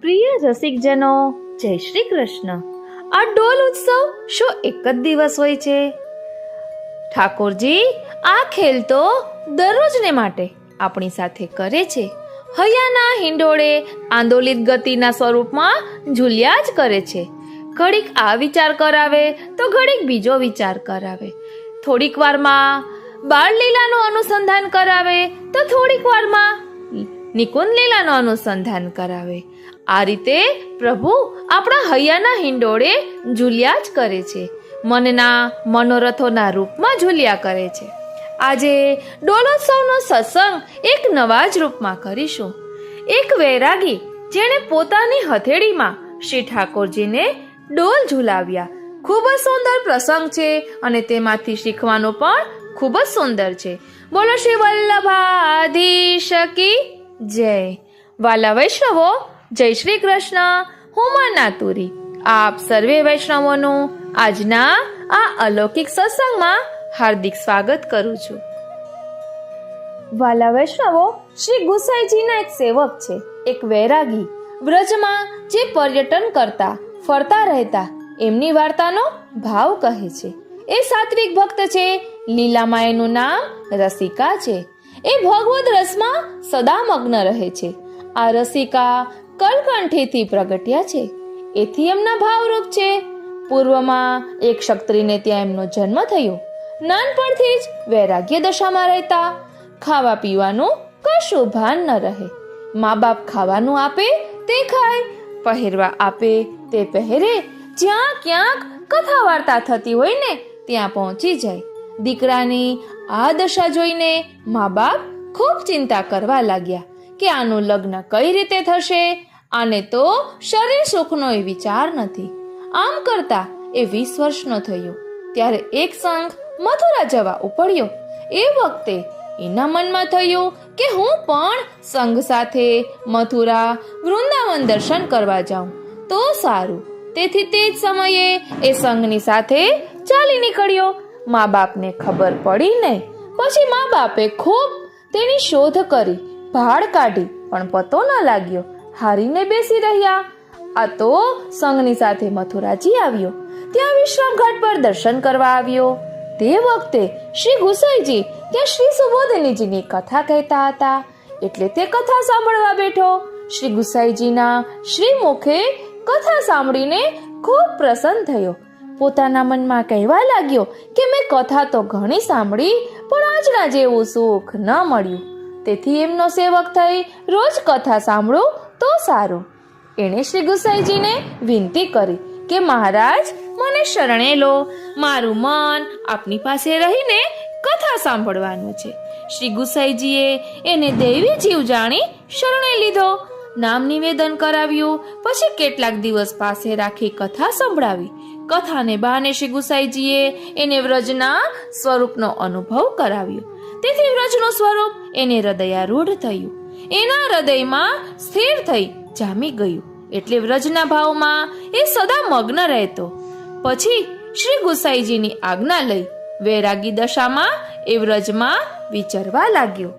પ્રિય રસિકજનો, જય શ્રી કૃષ્ણ। આ ડોલ ઉત્સવ શું એક જ દિવસ હોય છે? ઠાકોરજી આ ખેલ તો દરરોજને માટે આપણી સાથે કરે છે। હૈયાના હિંડોળે આંદોલિત ગતિના સ્વરૂપમાં ઝૂલ્યા જ કરે છે। ઘડીક આ વિચાર કરાવે તો ઘડીક બીજો વિચાર કરાવે। થોડીક વારમાં બાળ લીલાનું અનુસંધાન કરાવે તો થોડીક વારમાં નિકુંજ લીલાનું અનુસંધાન કરાવે। આ રીતે પ્રભુ આપણા હૈયાના હિંડોળે ઝૂલ્યા જ કરે છે, મનના મનોરથોના રૂપમાં ઝૂલ્યા કરે છે। આજે ડોલોત્સવનો સત્સંગ એક નવા જ રૂપમાં કરીશું। એક વૈરાગી જેણે પોતાની હથેળીમાં શ્રી ઠાકોરજીને ડોલ ઝૂલાવ્યા। ખૂબ જ સુંદર પ્રસંગ છે અને તેમાંથી શીખવાનું પણ ખૂબ જ સુંદર છે। બોલો શ્રી વલ્લભાધીશ કી જય। વાલા વૈષ્ણવો, જય શ્રી કૃષ્ણ। હું માં નાતુરી આપ સર્વે વૈષ્ણવોનું આજના આ અલૌકિક સત્સંગમાં હાર્દિક સ્વાગત કરું છું। વાલા વૈષ્ણવો, શ્રી ગુસાઈજીના એક સેવક છે, એક વૈરાગી, વ્રજમાં જે પર્યટન કરતા ફરતા રહેતા એમની વાર્તાનો ભાવ કહે છે। એ સાત્વિક ભક્ત છે, લીલામાં એનું નામ રસિકા છે। એ ભગવદ રસમાં સદા મગ્ન રહે છે। આ રસિકા કલકંઠીથી પ્રગટ્યા છે, એથી એમના ભાવરૂપ છે। પૂર્વમાં એક ક્ષત્રિયને ત્યાં એમનો જન્મ થયો। નાનપણથી જ વૈરાગ્ય દશામાં રહેતા, ખાવા પીવાનું કશું ભાન ન રહે। મા બાપ ખાવાનું આપે તે ખાય, પહેરવા આપે તે પહેરે, જ્યાં ક્યાંક કથા વાર્તા થતી હોય ને ત્યાં પહોંચી જાય। દીકરાની આ દશા જોઈને મા બાપ ખૂબ ચિંતા કરવા લાગ્યા કે આનું લગ્ન કઈ રીતે થશે, આને તો શરીર સુખનો વિચાર નથી। આમ કરતા એ 20 વર્ષનો થયો ત્યારે એક સંઘ મથુરા જવા ઉપડ્યો। એ વખતે એના મનમાં થયું કે હું પણ સંઘ સાથે મથુરા વૃંદાવન દર્શન કરવા જાઉં તો સારું। તેથી તે જ સમયે એ સંઘની સાથે ચાલી નીકળ્યો। મા બાપને ખબર પડી નહીં। પછી મા બાપે ખૂબ તેની શોધ કરી, ભાળ કાઢી, પણ પતો ન લાગ્યો। હારીને બેસી રહ્યા। આ તો સંઘની સાથે મથુરાજી આવ્યો, ત્યાં વિશ્રામ ઘાટ પર દર્શન કરવા આવ્યો। તે વખતે શ્રી ગુસાઈજી ત્યાં શ્રી સુબોધિનીજીની કથા કહેતા હતા, એટલે તે કથા સાંભળવા બેઠો। શ્રી ગુસાઈજીના શ્રી મુખે કથા સાંભળીને ખૂબ પ્રસન્ન થયો। પોતાના મનમાં કહેવા લાગ્યો કે મેં કથા તો ઘણી સાંભળી, પણ આજના જેવું સુખ ન મળ્યું। તેથી એમનો સેવક થઈ રોજ કથા સાંભળું તો સારું। એણે શ્રી ગુસાઈજીને વિનંતી કરી કે મહારાજ, મને શરણે લો, મારું મન આપની પાસે રહીને કથા સાંભળવાનું છે। શ્રી ગુસાઈજીએ એને દૈવી જીવ જાણી શરણે લીધો, નામ નિવેદન કરાવ્યું, પછી કેટલાક દિવસ પાસે રાખી કથા સંભળાવી। કથાને બહાને શ્રી ગુસાઈજીએ એને વ્રજના સ્વરૂપનો અનુભવ કરાવ્યો। તેથી વ્રજનું સ્વરૂપ એને હૃદયારૂઢ થયું, એના હૃદયમાં સ્થિર થઈ જામી ગયું, એટલે વ્રજના ભાવમાં એ સદા મગ્ન રહેતો। પછી શ્રી ગુસાઈજીની આજ્ઞા લઈ વૈરાગી દશામાં એ વ્રજમાં વિચરવા લાગ્યો।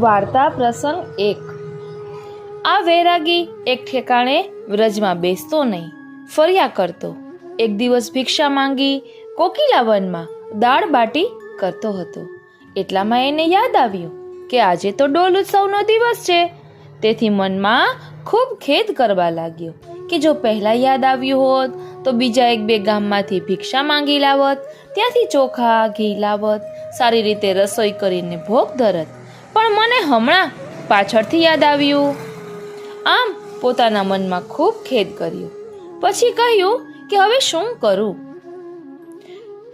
વાર્તા પ્રસંગ 1। આ વૈરાગી એક ઠેકાણે વ્રજમાં બેસતો નહીં, ફર્યા કરતો। એક દિવસ ભિક્ષા માંગી કોકિલા વનમાં દાળ બાટી કરતો હતો। એટલામાં એને યાદ આવ્યું કે આજે તો ડોલ ઉત્સવનો દિવસ છે। તેથી મનમાં ખૂબ ખેદ કરવા લાગ્યો કે જો પહેલા યાદ આવ્યું હોત તો બીજા 1-2 ગામમાંથી ભિક્ષા માંગી લાવત, ત્યાંથી ચોખા ઘી લાવત, સારી રીતે રસોઈ કરીને ભોગ ધરત, પણ મને હમણાં પાછળથી યાદ આવ્યું। આમ પોતાના મનમાં ખૂબ ખેદ કર્યો। પછી કહ્યું કે હવે શું કરું?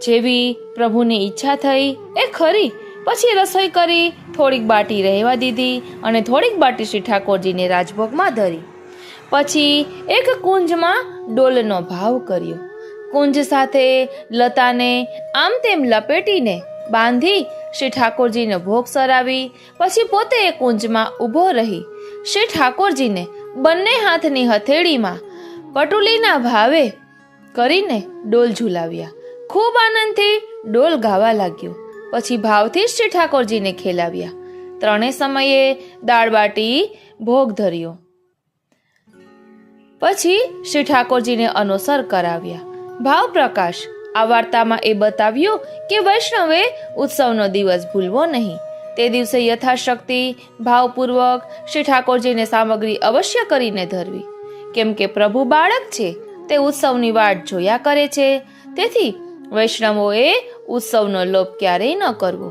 જેવી પ્રભુની ઈચ્છા થઈ એ ખરી। પછી રસોઈ કરી, થોડીક બાટી રહેવા દીધી અને થોડીક બાટી શ્રી ઠાકોરજીને રાજભોગમાં ધરી। પછી એક કુંજમાં ડોલનો ભાવ કર્યો। કુંજ સાથે લતાને આમ તેમ લપેટીને બાંધી શ્રી ઠાકોરજીને ભોગ સરાવી। પછી પોતે એ કુંજમાં ઊભો રહી શ્રી ઠાકોરજીને બંને હાથની હથેળીમાં પટુલીના ભાવે કરીને ડોલ ઝૂલાવ્યા। ખૂબ આનંદથી ડોલ ગાવા લાગ્યો। પછી ભાવથી શ્રી ઠાકોરજીને ખેલાવ્યા। ત્રણેય સમયે દાળ બાટી ભોગ ધર્યો। પછી શ્રી ઠાકોરજીને અનુસર કરાવ્યા. ભાવ પ્રકાશ આ વાર્તામાં એ બતાવ્યું કે વૈષ્ણવે ઉત્સવનો દિવસ ભૂલવો નહીં. તે દિવસે યથાશક્તિ ભાવપૂર્વક શ્રી ઠાકોરજીને સામગ્રી અવશ્ય કરીને ધરવી. કેમ કે પ્રભુ બાળક છે, તે ઉત્સવની વાટ જોયા કરે છે. તેથી વૈષ્ણવોએ ઉત્સવનો લોભ ક્યારેય ન કરવો.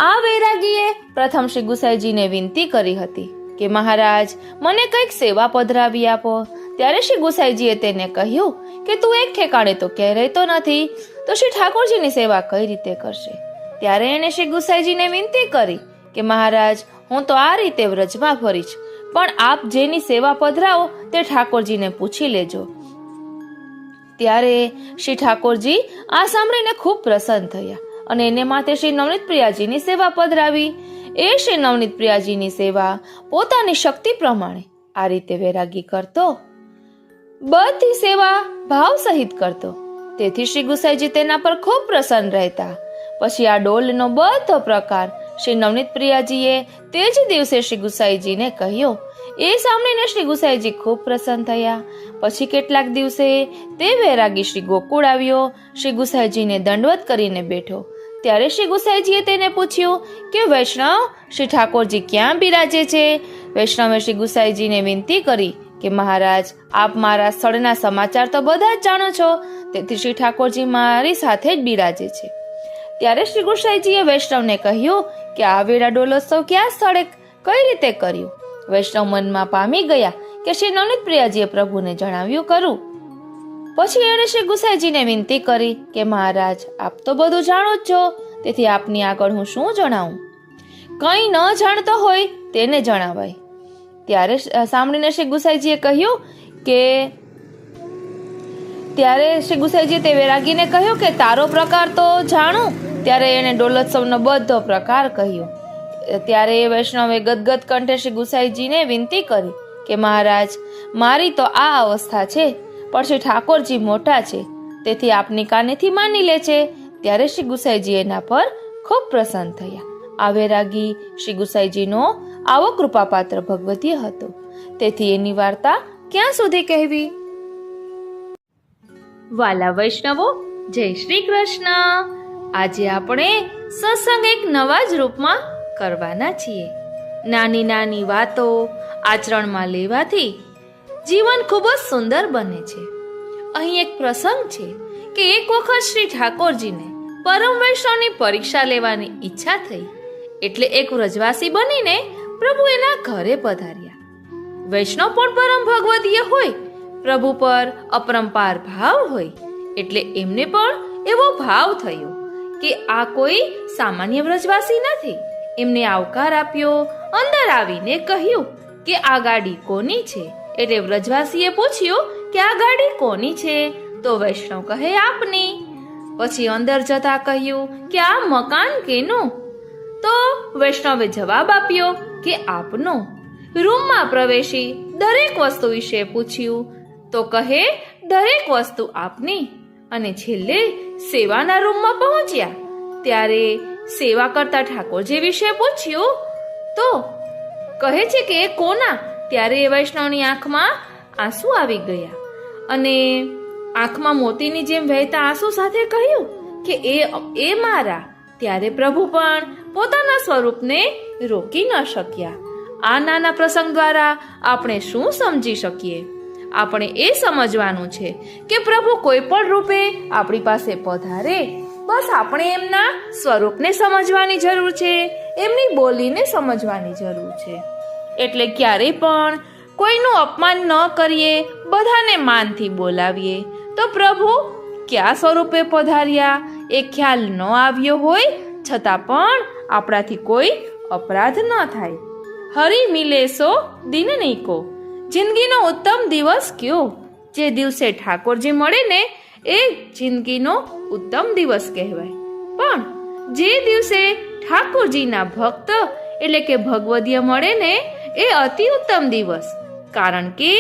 આ વૈરાગીએ પ્રથમ શ્રી ગુસાઈજીને વિનંતી કરી હતી કે મહારાજ, મને કંઈક સેવા પધરાવી આપો. ત્યારે શ્રી ગુસાઈજીએ તેને કહ્યું કે તું એક ઠેકાણે તો ક્યાંય રહેતો નથી, તો શ્રી ઠાકોરજીની સેવા કઈ રીતે કરશે? ત્યારે એણે શ્રી ગુસાઈજીને વિનંતી કરી કે મહારાજ, હું તો આ રીતે વ્રજમાં ફરીશ, પણ આપ જેની સેવા પધરાવો તે ઠાકોરજીને પૂછી લેજો. ત્યારે શ્રી ઠાકોરજી આ સાંભળીને ખૂબ પ્રસન્ન થયા અને એને માથે શ્રી નવનીત પ્રિયાજીની સેવા પધરાવી. એ શ્રી નવનીત પ્રિયાજીની સેવા પોતાની શક્તિ પ્રમાણે આ રીતે વૈરાગી કરતો, બધી સેવા ભાવ સહિત કરતો. તેથી શ્રી ગુસાઈજી તેના પર ખૂબ પ્રસન્ન રહેતા. પછી આ ડોલનો બધો પ્રકાર શ્રી નવનીત પ્રિયાજીએ તે જ દિવસે શ્રી ગુસાઈજીને કહ્યો. એ સાંભળીને શ્રી ગુસાઈજી ખૂબ પ્રસન્ન થયા. પછી કેટલાક દિવસે તે વૈરાગી શ્રી ગોકુળ આવ્યો. શ્રી ગુસાઈજીને દંડવત કરીને બેઠો. ત્યારે શ્રી ગુસાઈજીએ તેને પૂછ્યું કે વૈષ્ણવ, શ્રી ઠાકોરજી ક્યાં બિરાજે છે? વૈષ્ણવે શ્રી ગુસાઈજીને વિનંતી કરી કે મહારાજ, આપ મારા સ્થળના સમાચાર તો બધા જ જાણો છો, તેથી શ્રી ઠાકોરજી મારી સાથે જ બિરાજે છે. ત્યારે શ્રી ગુસાઈજીએ વૈષ્ણવને કહ્યું કે આ વેળા ડોલોત્સવ ક્યાં સ્થળે કઈ રીતે કર્યું? વૈષ્ણવ મનમાં પામી ગયા કે શ્રી નવનીત પ્રિયાજીએ પ્રભુને જણાવ્યું કરું. પછી એણે શ્રી ગુસાઈજીને વિનંતી કરી કે મહારાજ, આપ તો બધું જાણો જ છો, તેથી આપની આગળ હું શું જણાવું? કંઈ ન જાણતો હોય તેને જણાવાય. ત્યારે સાંભળીને શ્રી ગુસાઈજીએ કહ્યું કે ત્યારે શ્રી ગુસાઈજીએ તે વૈરાગીને કહ્યું કે તારો પ્રકાર તો જાણું. ત્યારે એણે ડોલોત્સવનો બધો પ્રકાર કહ્યો. ત્યારે એ વૈષ્ણવે ગદગદ કંઠે શ્રી ગુસાઈજીને વિનંતી કરી કે મહારાજ, મારી તો આ અવસ્થા છે, પણ શ્રી ઠાકોરજી મોટા છે, તેથી આપની કાનેથી માની લે છે. ત્યારે શ્રી ગુસાઈજી એના પર ખૂબ પ્રસન્ન થયા. આ વૈરાગી શ્રી ગુસાઈજીનો આવો કૃપાપાત્ર ભગવતીય હતો. તેથી એની વાર્તા ક્યાં સુધી કહેવી? વાલા વૈષ્ણવો, જય શ્રી કૃષ્ણ. આજે આપણે સત્સંગ એક નવા જ રૂપમાં કરવાના છીએ. નાની નાની વાતો આચરણમાં લેવાથી જીવન ખૂબ જ સુંદર બને છે. અહીં એક પ્રસંગ છે કે એક વખત શ્રી ઠાકોરજીને પરમ વૈષ્ણવની પરીક્ષા લેવાની ઈચ્છા થઈ, એટલે એક વ્રજવાસી બનીને પ્રભુ એના ઘરે પધાર્યા. વૈષ્ણવ પણ પરમ ભગવદીય હોય, પ્રભુ પર અપરંપાર ભાવ હોય, એટલે એમને પણ એવો ભાવ થયો કે આ કોઈ સામાન્ય વ્રજવાસી નથી. એમને આવકાર આપ્યો. અંદર આવીને કહ્યું કે આ ગાડી કોની છે? એટલે વ્રજવાસીએ પૂછ્યું કે આ ગાડી કોની છે? તો વૈષ્ણવ કહે આપની. પછી અંદર જતા કહ્યું કે આ મકાન કેનું? તો વૈષ્ણવે જવાબ આપ્યો કે આપનો. રૂમમાં પ્રવેશી દરેક વસ્તુ વિશે પૂછ્યું તો કહે દરેક વસ્તુ આપની. અને છેલ્લે સેવાના રૂમમાં પહોંચ્યા ત્યારે સેવા કરતા ઠાકોરજી વિશે પૂછ્યું તો કહે છે કે કોના? ત્યારે એ વૈષ્ણવની આંખમાં આંસુ આવી ગયા અને આંખમાં મોતીની જેમ વહેતા આંસુ સાથે કહ્યું કે એ મારા. ત્યારે પ્રભુ પણ પોતાના સ્વરૂપને રોકી ન શક્યા. આ નાના પ્રસંગ દ્વારા આપણે શું સમજી શકીએ? આપણે એ સમજવાનું છે કે પ્રભુ કોઈ પણ રૂપે આપણી પાસે પધારે, બસ આપણે એમના સ્વરૂપને સમજવાની જરૂર છે, એમની બોલીને સમજવાની જરૂર છે. એટલે ક્યારેય પણ કોઈનું અપમાન ન કરીએ, બધાને માનથી બોલાવીએ. તો પ્રભુ કયા સ્વરૂપે પધાર્યા એ ખ્યાલ ન આવ્યો હોય છતાં પણ આપણાથી કોઈ અપરાધ ન થાય. હરી મિલે સો દિન નીકો, જિંદગીનો ઉત્તમ દિવસ કયો? જે દિવસે ઠાકોરજી મળે ને એ જિંદગીનો ઉત્તમ દિવસ કહેવાય. પણ જે દિવસે ઠાકોરજીના ભક્ત એટલે કે ભગવદીય મળે ને એ અતિ ઉત્તમ દિવસ. કારણ કે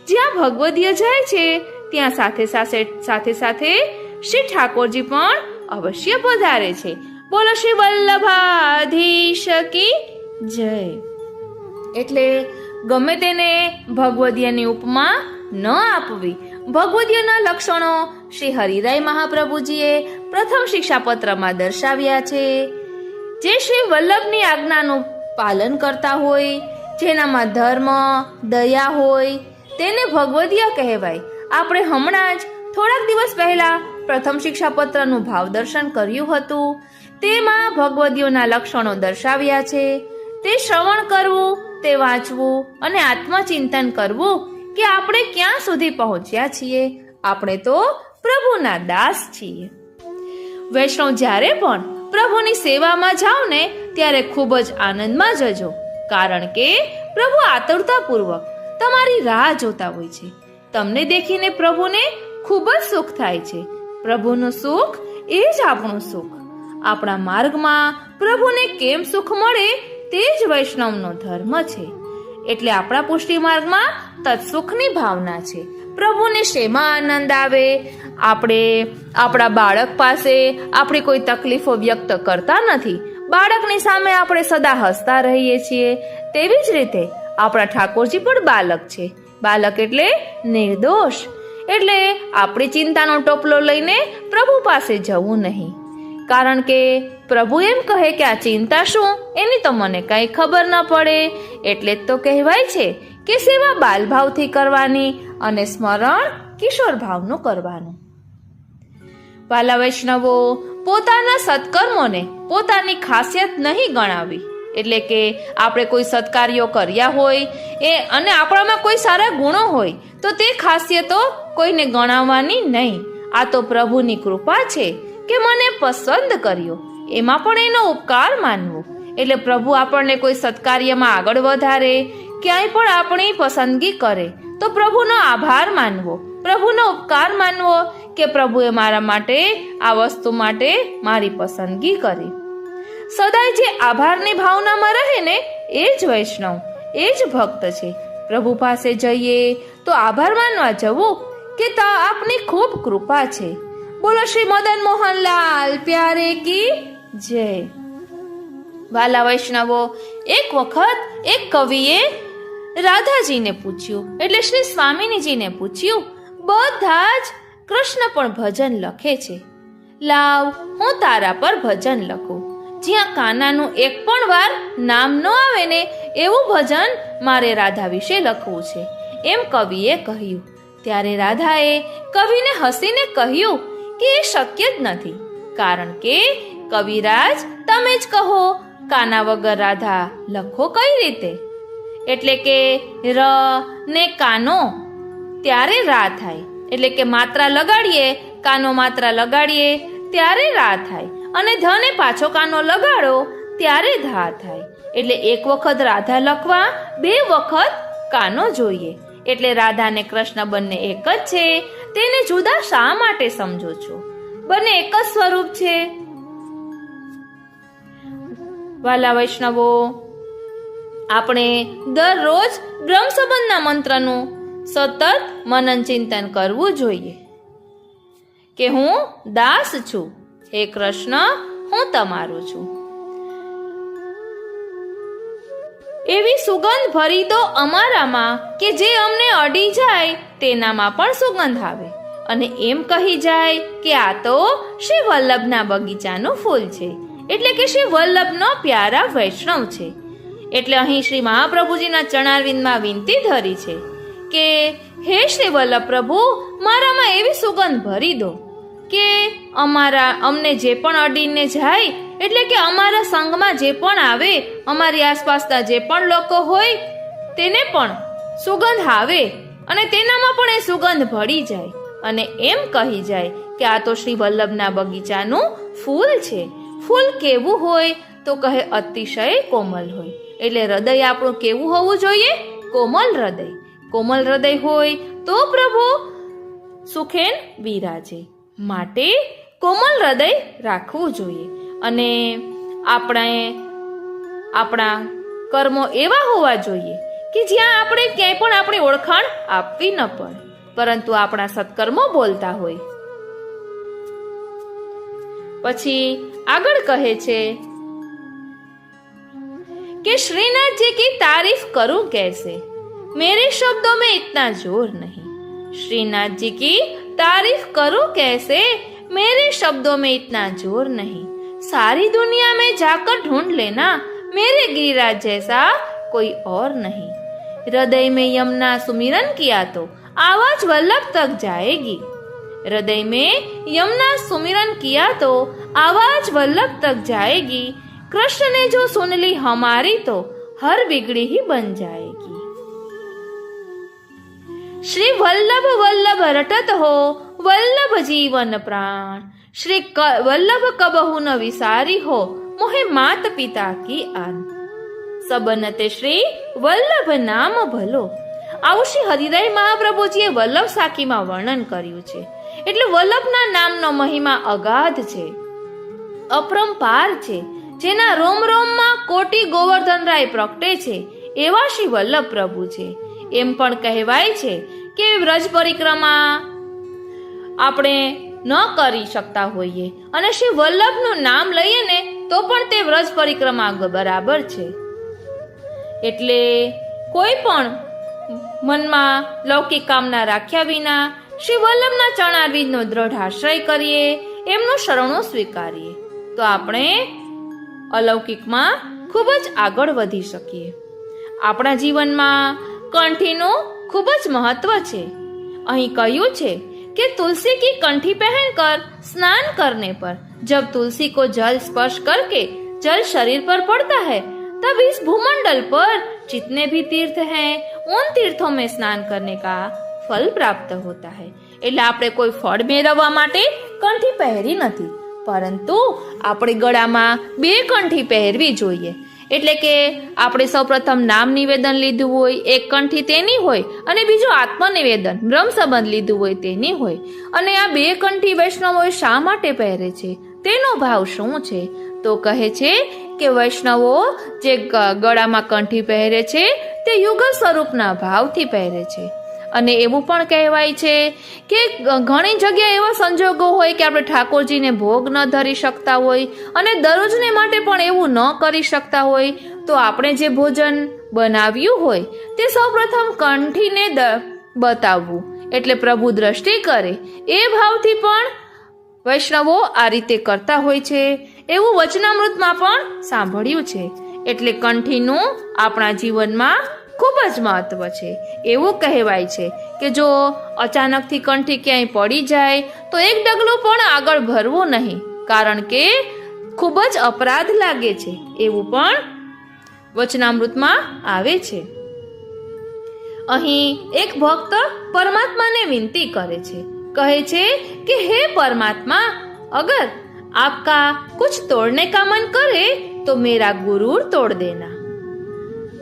જ્યાં ભગવદીય જાય છે ત્યાં સાથે સાથે શ્રી ઠાકોરજી પણ અવશ્ય પધારે છે. બોલો શ્રી વલ્લભાધીશ કી જય. એટલે ગમે તેને ભગવદીયની ઉપમા ન આપવી. ભગવદીયના લક્ષણો શ્રી હરિરાય મહાપ્રભુજીએ પ્રથમ શિક્ષાપત્રમાં દર્શાવ્યા છે. જે શ્રી વલ્લભની આજ્ઞાનું પાલન કરતા હોય, જેનામાં ધર્મ દયા હોય, તેને ભગવદીય કહેવાય. આપણે હમણાં જ થોડાક દિવસ પહેલા પ્રથમ શિક્ષાપત્રનું ભાવ દર્શન કર્યું હતું. તેમાં ભગવદીયોના લક્ષણો દર્શાવ્યા છે. તે શ્રવણ કરવું, તે વાંચવું અને આત્મચિંતન કરવું કે આપણે ક્યાં સુધી પહોંચ્યા છીએ. આપણે તો પ્રભુના દાસ છીએ. વૈષ્ણવ જ્યારે પણ પ્રભુની સેવામાં જાઓ ને ત્યારે ખૂબ જ આનંદમાં જજો, કારણ કે પ્રભુ આતુરતાપૂર્વક તમારી રાહ જોતા હોય છે. તમને દેખીને પ્રભુને ખૂબ જ સુખ થાય છે. પ્રભુનું સુખ એ જ આપણું સુખ. આપણા માર્ગમાં પ્રભુને કેમ સુખ મળે તે જ વૈષ્ણવનો ધર્મ છે. એટલે આપણા પુષ્ટિ માર્ગમાં તત્સુખની ભાવના છે. પ્રભુને શેમાં આનંદ આવે? આપણે આપણા બાળક પાસે આપણી કોઈ તકલીફો વ્યક્ત કરતા નથી. બાળકની સામે આપણે સદા હસતા રહીએ છીએ. તેવી જ રીતે આપણા ઠાકોરજી પણ બાલક છે. બાલક એટલે નિર્દોષ. એટલે આપણી ચિંતાનો ટોપલો લઈને પ્રભુ પાસે જવું નહીં, કારણ કે પ્રભુ એમ કહે કે આ ચિંતા શું, એની તો મને કઈ ખબર ન પડે. એટલે જ તો કહેવાય છે કે સેવા બાલભાવથી કરવાની અને સ્મરણ કિશોર ભાવનું કરવાનું. વાલા વૈષ્ણવો, પોતાના સત્કર્મોને પોતાની ખાસિયત નહીં ગણાવી. એટલે કે આપણે કોઈ સત્કાર્યો કર્યા હોય અને આપણામાં કોઈ સારા ગુણો હોય તો તે ખાસિયતો કોઈને ગણાવવાની નહીં. આ તો પ્રભુની કૃપા છે કે મને પસંદ કર્યો, એમાં પણ એનો ઉપકાર માનવો. એટલે પ્રભુ આપણને કોઈ સત્કાર્યમાં આગળ વધારે, ક્યાંય પણ આપણી પસંદગી કરે તો પ્રભુનો આભાર માનવો, પ્રભુનો ઉપકાર માનવો કે પ્રભુએ મારા માટે આ વસ્તુ માટે મારી પસંદગી કરી. સદાય જે આભારની ભાવનામાં રહે ને એ જ વૈષ્ણવ, એ જ ભક્ત છે. પ્રભુ પાસે જઈએ તો આભાર માનવા જવું કે આપની ખૂબ કૃપા છે. બોલો શ્રી મદન મોહનલાલ પ્યારે કી જય. વાલા વૈષ્ણવો, એક વખત એક કવિએ રાધાજીને પૂછ્યું, એટલે શ્રી સ્વામિનીજીને પૂછ્યું, બધા જ કૃષ્ણ પણ ભજન લખે છે, લાવ હું તારા પર ભજન લખું. જ્યાં કાનાનું એક પણ વાર નામ ન આવે ને એવું ભજન મારે રાધા વિશે લખવું છે, એમ કવિએ કહ્યું. ત્યારે રાધાએ કવિને હસીને કહ્યું કે એ શક્ય જ નથી, કારણ કે કવિરાજ તમે જ કહો, કાના વગર રાધા લખો કઈ રીતે? એટલે કે ર ને કાનો ત્યારે રા થાય. એટલે કે માત્રા લગાડીએ, કાનો માત્રા લગાડીએ ત્યારે રા થાય, અને ધને પાછો કાનો લગાડો ત્યારે ધા થાય. એટલે એક વખત રાધા લખવા 2 વખત કાનો જોઈએ. એટલે રાધા ને કૃષ્ણ બંને એક જ છે, તેને જુદા શા માટે સમજો છો? બંને એક જ સ્વરૂપ છે. વાલા વૈષ્ણવો, આપણે દરરોજ બ્રહ્મ સંબંધના મંત્રનું સતત મનન ચિંતન કરવું જોઈએ કે હું દાસ છું, હે કૃષ્ણ હું તમારો છું. એવી સુગંધ ભરી દો અમારામાં કે જે અમને અડી જાય તેનામાં પણ સુગંધ આવે, અને એમ કહી જાય કે આ તો શ્રી વલ્લભના બગીચાનું ફૂલ છે. એટલે કે શ્રી વલ્લભનો પ્યારા વૈષ્ણવ છે. એટલે અહીં શ્રી મહાપ્રભુજીના ચરણારવિંદમાં વિનંતી ધરી છે કે હે શ્રી વલ્લભ પ્રભુ, મારામાં એવી સુગંધ ભરી દો કે અમને જે પણ અડીને જાય, એટલે કે અમારા સંગમાં જે પણ આવે, અમારી આસપાસના જે પણ લોકો હોય તેને પણ સુગંધ આવે અને તેનામાં પણ એ સુગંધ ભળી જાય, અને એમ કહી જાય કે આ તો શ્રી વલ્લભના બગીચાનું ફૂલ છે. ફૂલ કેવું હોય તો કહે અતિશય કોમલ હોય. એટલે હૃદય આપણું કેવું હોવું જોઈએ? કોમલ હૃદય. કોમલ હૃદય હોય તો પ્રભુ સુખેન વિરાજે. માટે કોમલ હૃદય રાખવું જોઈએ, અને આપણા કર્મો એવા હોવા જોઈએ કે જ્યાં આપણે ક્યાંય પણ આપણી ઓળખાણ આપવી ન પડે, પરંતુ આપણા સત્કર્મો બોલતા હોય. પછી આગળ કહે છે कि श्रीनाथ जी की तारीफ करूं कैसे, मेरे शब्दों में इतना जोर नहीं, श्रीनाथ जी की तारीफ करूं कैसे, मेरे शब्दों में इतना जोर नहीं। सारी दुनिया में जाकर ढूंढ लेना, मेरे गिरिराज जैसा कोई और नहीं। हृदय में यमुना सुमिरन किया तो आवाज वल्लभ तक जाएगी। हृदय में यमुना सुमिरन किया तो आवाज वल्लभ तक जाएगी। कृष्ण ने जो सुन ली हमारी तो हर बिगड़ी ही बन जाएगी। श्री वल्लभ वल्लभ रटत हो, वल्लभ जीवन प्राण। श्री वल्लभ कबहु न विसारी हो, मोहे मात पिता की आन। सबन ते श्री વલ્લભ નામ ભલો. આવું શ્રી હરિરાય મહાપ્રભુજીએ વલ્લભ સાખીમાં વર્ણન કર્યું છે. એટલે વલ્લભના નામનો મહિમા અગાધ છે, અપરંપાર છે, જેના રોમ રોમમાં કોટી ગોવર્ધનરાય પ્રગટે છે એવા શ્રી વલ્લભ પ્રભુ છે. એમ પણ કહેવાય છે કે વ્રજ પરિક્રમા આપણે ન કરી શકતા હોઈએ અને શ્રી વલ્લભનું નામ લઈએ ને તો પણ તે વ્રજ પરિક્રમા બરાબર છે. એટલે કોઈ પણ મનમાં લૌકિક કામના રાખ્યા વિના શ્રી વલ્લભના ચરણારવિંદનો દ્રઢ આશ્રય કરીએ, એમનું શરણો સ્વીકારીએ તો આપણે અલૌકિકમાં ખૂબ જ આગળ વધી શકીએ. આપણા જીવનમાં કંઠીનું ખૂબ જ મહત્વ છે. અહીં કહ્યું છે कि तुलसी की कंठी पहनकर स्नान करने पर जब तुलसी को जल स्पर्श करके जल शरीर पर पड़ता है तब इस भूमंडल पर जितने भी तीर्थ हैं उन तीर्थों में स्नान करने का फल प्राप्त होता है. એટલે આપણે કોઈ ફળ મેળવવા માટે કંઠી પહેરી નથી, પરંતુ આપણે ગળામાં 2 કંઠી પહેરવી જોઈએ. એટલે કે આપણે સૌપ્રથમ નામ નિવેદન લીધું હોય, એક કંઠી તેની હોય અને બીજું આત્મનિવેદન બ્રહ્મ સંબંધ લીધું હોય તેની હોય. અને આ 2 કંઠી વૈષ્ણવો શા માટે પહેરે છે, તેનો ભાવ શું છે? તો કહે છે કે વૈષ્ણવો જે ગળામાં કંઠી પહેરે છે તે યુગલ સ્વરૂપના ભાવથી પહેરે છે. અને એવું પણ કહેવાય છે કે ઘણી જગ્યાએ એવા સંજોગો હોય કે આપણે ઠાકોરજીને ભોગ ન ધરી શકતા હોય અને દરરોજને માટે પણ એવું ન કરી શકતા હોય તો આપણે જે ભોજન બનાવ્યું હોય તે સૌપ્રથમ કંઠીને બતાવવું, એટલે પ્રભુ દ્રષ્ટિ કરે એ ભાવથી પણ વૈષ્ણવો આ રીતે કરતા હોય છે. એવું વચનામૃતમાં પણ સાંભળ્યું છે. એટલે કંઠીનું આપણા જીવનમાં ખૂબ જ મહત્વ છે. એવું કહેવાય છે કે જો અચાનકથી કંઠી ક્યાંય પડી જાય તો એક ડગલું પણ આગળ ભરવું નહીં, કારણ કે ખૂબ જ અપરાધ લાગે છે. એવું પણ વચનામૃતમાં આવે છે. અહીં એક ભક્ત પરમાત્માને વિનંતી કરે છે, કહે છે કે હે પરમાત્મા, અગર आपका कुछ तोड़ने का मन करे तो मेरा गुरूर तोड़ देना.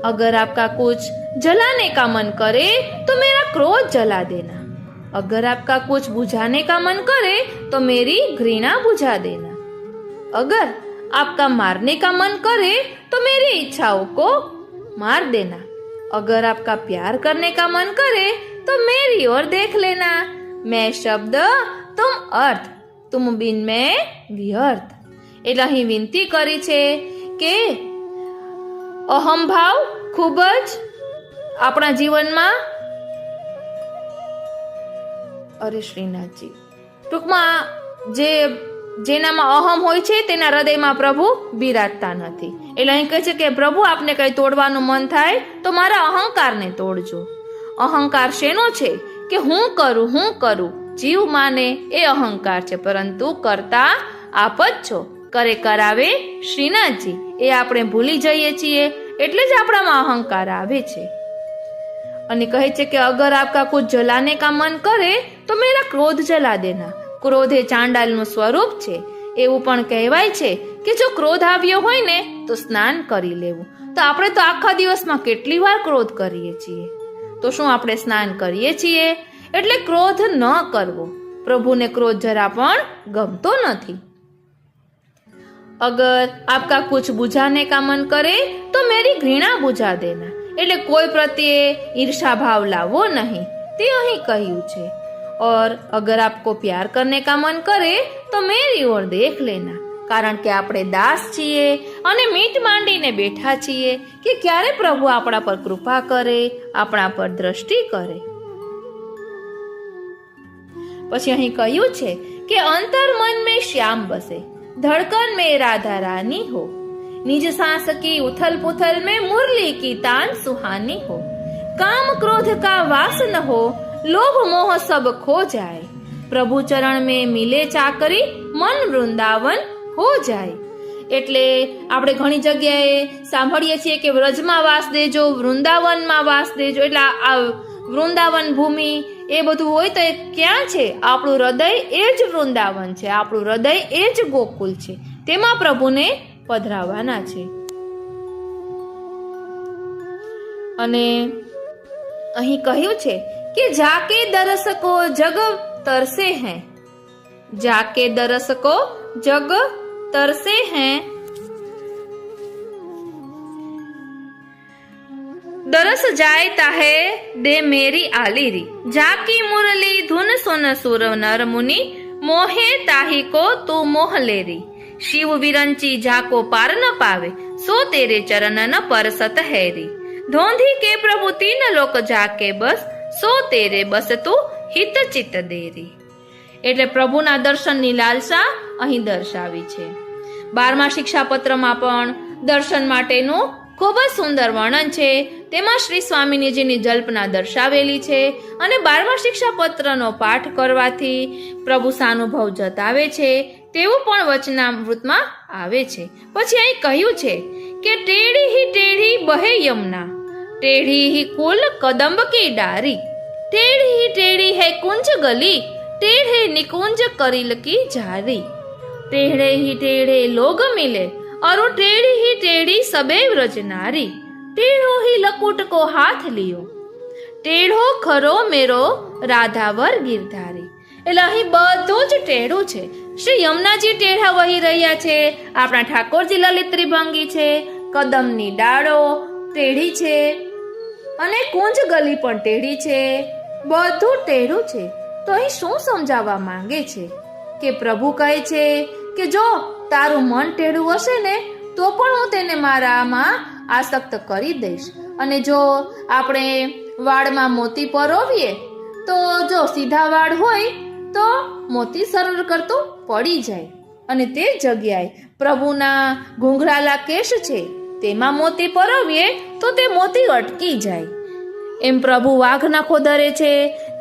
अगर आपका कुछ जलाने का मन करे तो मेरा क्रोध जला देना. अगर आपका कुछ बुझाने का मन करे तो मेरी घृणा बुझा देना. अगर आपका मारने का मन करे तो मेरी इच्छाओं को मार देना. अगर आपका प्यार करने का मन करे तो मेरी ओर देख लेना. मैं शब्द तुम अर्थ, तुम बिन मैं व्यर्थ. એટલે અહીં વિનંતી કરી છે કે અહમ ભાવ ખૂબ જ આપણા જીવનમાં શ્રીનાથજી ટૂંકમાં જેનામાં અહમ હોય છે તેના હૃદયમાં પ્રભુ બિરાજતા નથી. એટલે અહીં કહે છે કે પ્રભુ આપને કઈ તોડવાનું મન થાય તો મારા અહંકારને તોડજો. અહંકાર શેનો છે કે હું કરું જીવ માને એ અહંકાર છે, પરંતુ કરતા આપ જ છો, કરે કરાવે શ્રીનાથજી એ આપણે ભૂલી જઈએ છીએ. એટલે જ આપણામાં અહંકાર આવે છે. અને કહે છે કે અગર આપકા કુછ જલાને કા મન કરે તો મેરા ક્રોધ જલા દેના. ક્રોધ એ ચાંડાલનું સ્વરૂપ છે. એવું પણ કહેવાય છે કે જો ક્રોધ આવ્યો હોય ને તો સ્નાન કરી લેવું. તો આપણે તો આખા દિવસમાં કેટલી વાર ક્રોધ કરીએ છીએ, તો શું આપણે સ્નાન કરીએ છીએ? એટલે ક્રોધ ન કરવો. પ્રભુને ક્રોધ જરા પણ ગમતો નથી. અગર આપકા કુછ બુઝાને કા મન કરે તો મેરી ઘૃણા બુઝા દેના. એટલે કોઈ પ્રત્યે ઈર્ષા ભાવ લાવવો નહીં, તે અહીં કહ્યું છે. और अगर आपको प्यार करने का मन करे तो मेरी ओर देख लेना. કારણ કે આપણે દાસ છીએ અને મીટ માંડીને બેઠા છીએ કે ક્યારે પ્રભુ આપણા પર કૃપા કરે, આપણા પર દ્રષ્ટિ કરે. પછી અહીં કહ્યું છે કે અંતર મન में श्याम बसे, धड़कन में राधा रानी हो, निज सांस की उथल पुथल में मुरली की तान सुहानी हो, काम क्रोध का वास न हो, लोभ मोह सब खो जाए, प्रभु चरण में मिले चाकरी, मन वृंदावन हो जाए। એટલે આપણે ઘણી જગ્યાએ સાંભળીએ છીએ કે વ્રજમાં વાસ દેજો, વૃંદાવનમાં વાસ દેજો, એટલે આ વૃંદાવન ભૂમિ એ બધું હોય તો એ ક્યાં છે? આપણું હૃદય એ જ વૃંદાવન છે, આપણું હૃદય એ જ ગોકુલ છે, તેમાં પ્રભુને પધરાવાના છે। અને અહીં કહ્યું છે કે જાકે દરસ કો જગ तरसे हैं, जाके दरस को जग तरसे हैं, दरस जायता है दे मेरी आलीरी, जाकी मुरली धुन सुन सुर नर मुनि, मोहे ताही को तू मोह लेरी, शिव विरंची जाको पार न पावे, सो तेरे चरण न परसत हैरी, धोंधी के प्रभु तीन लोक जाके बस, सो तेरे बस तू હિત ચિત્ત દેરી। એટલે પ્રભુના દર્શનની લાલસા અહીં દર્શાવી છે। 12મા શિક્ષાપત્રમાં પણ દર્શન માટેનું ખૂબ જ સુંદર વર્ણન છે, તેમાં શ્રી સ્વામિનીજીની જલ્પના દર્શાવેલી છે અને 12મા શિક્ષાપત્રનો પાઠ કરવાથી પ્રભુ સાનુભવ જતાવે છે તેવું પણ વચનામૃતમાં આવે છે। પછી અહીં કહ્યું છે કે ટેढ़ी ही टेढ़ी बहे यमुना, टेढ़ी ही कुल कदम्ब की डारी, टेढ़ी ही टेढ़ी है कुंज गली, टेढ़े निकुंज करिल की झारी, टेढ़े ही टेढ़े लोग मिले और टेढ़ी ही टेढ़ी सबे व्रज नारी, टेढ़ो ही लकुट को हाथ लियो, टेढ़ो खरो मेरो राधावर गिरधारी। એટલે અહીં બધું જ ટેઢું છે। શ્રી યમુનાજી ટેઢા વહી રહ્યા છે, આપણા ઠાકોરજી લલિત ત્રિભંગી છે, કદમની ડાળો ટેઢી છે અને કુંજ ગલી પણ ટેઢી છે, બધું ટેઢું છે। તો અહીં શું સમજાવવા માંગે છે કે પ્રભુ કહે છે કે જો તારું મન ટેઢું હશે ને તો પણ હું તેને મારામાં આસક્ત કરી દઈશ। અને જો આપણે વાળમાં મોતી પરોવીએ તો જો સીધા વાળ હોય તો મોતી સરળ કરતું પડી જાય અને તે જગ્યાએ પ્રભુના ઘૂંઘરાલા કેશ છે તેમાં મોતી પરોવીએ તો તે મોતી અટકી જાય। એમ પ્રભુ વાઘ નખો ધરે છે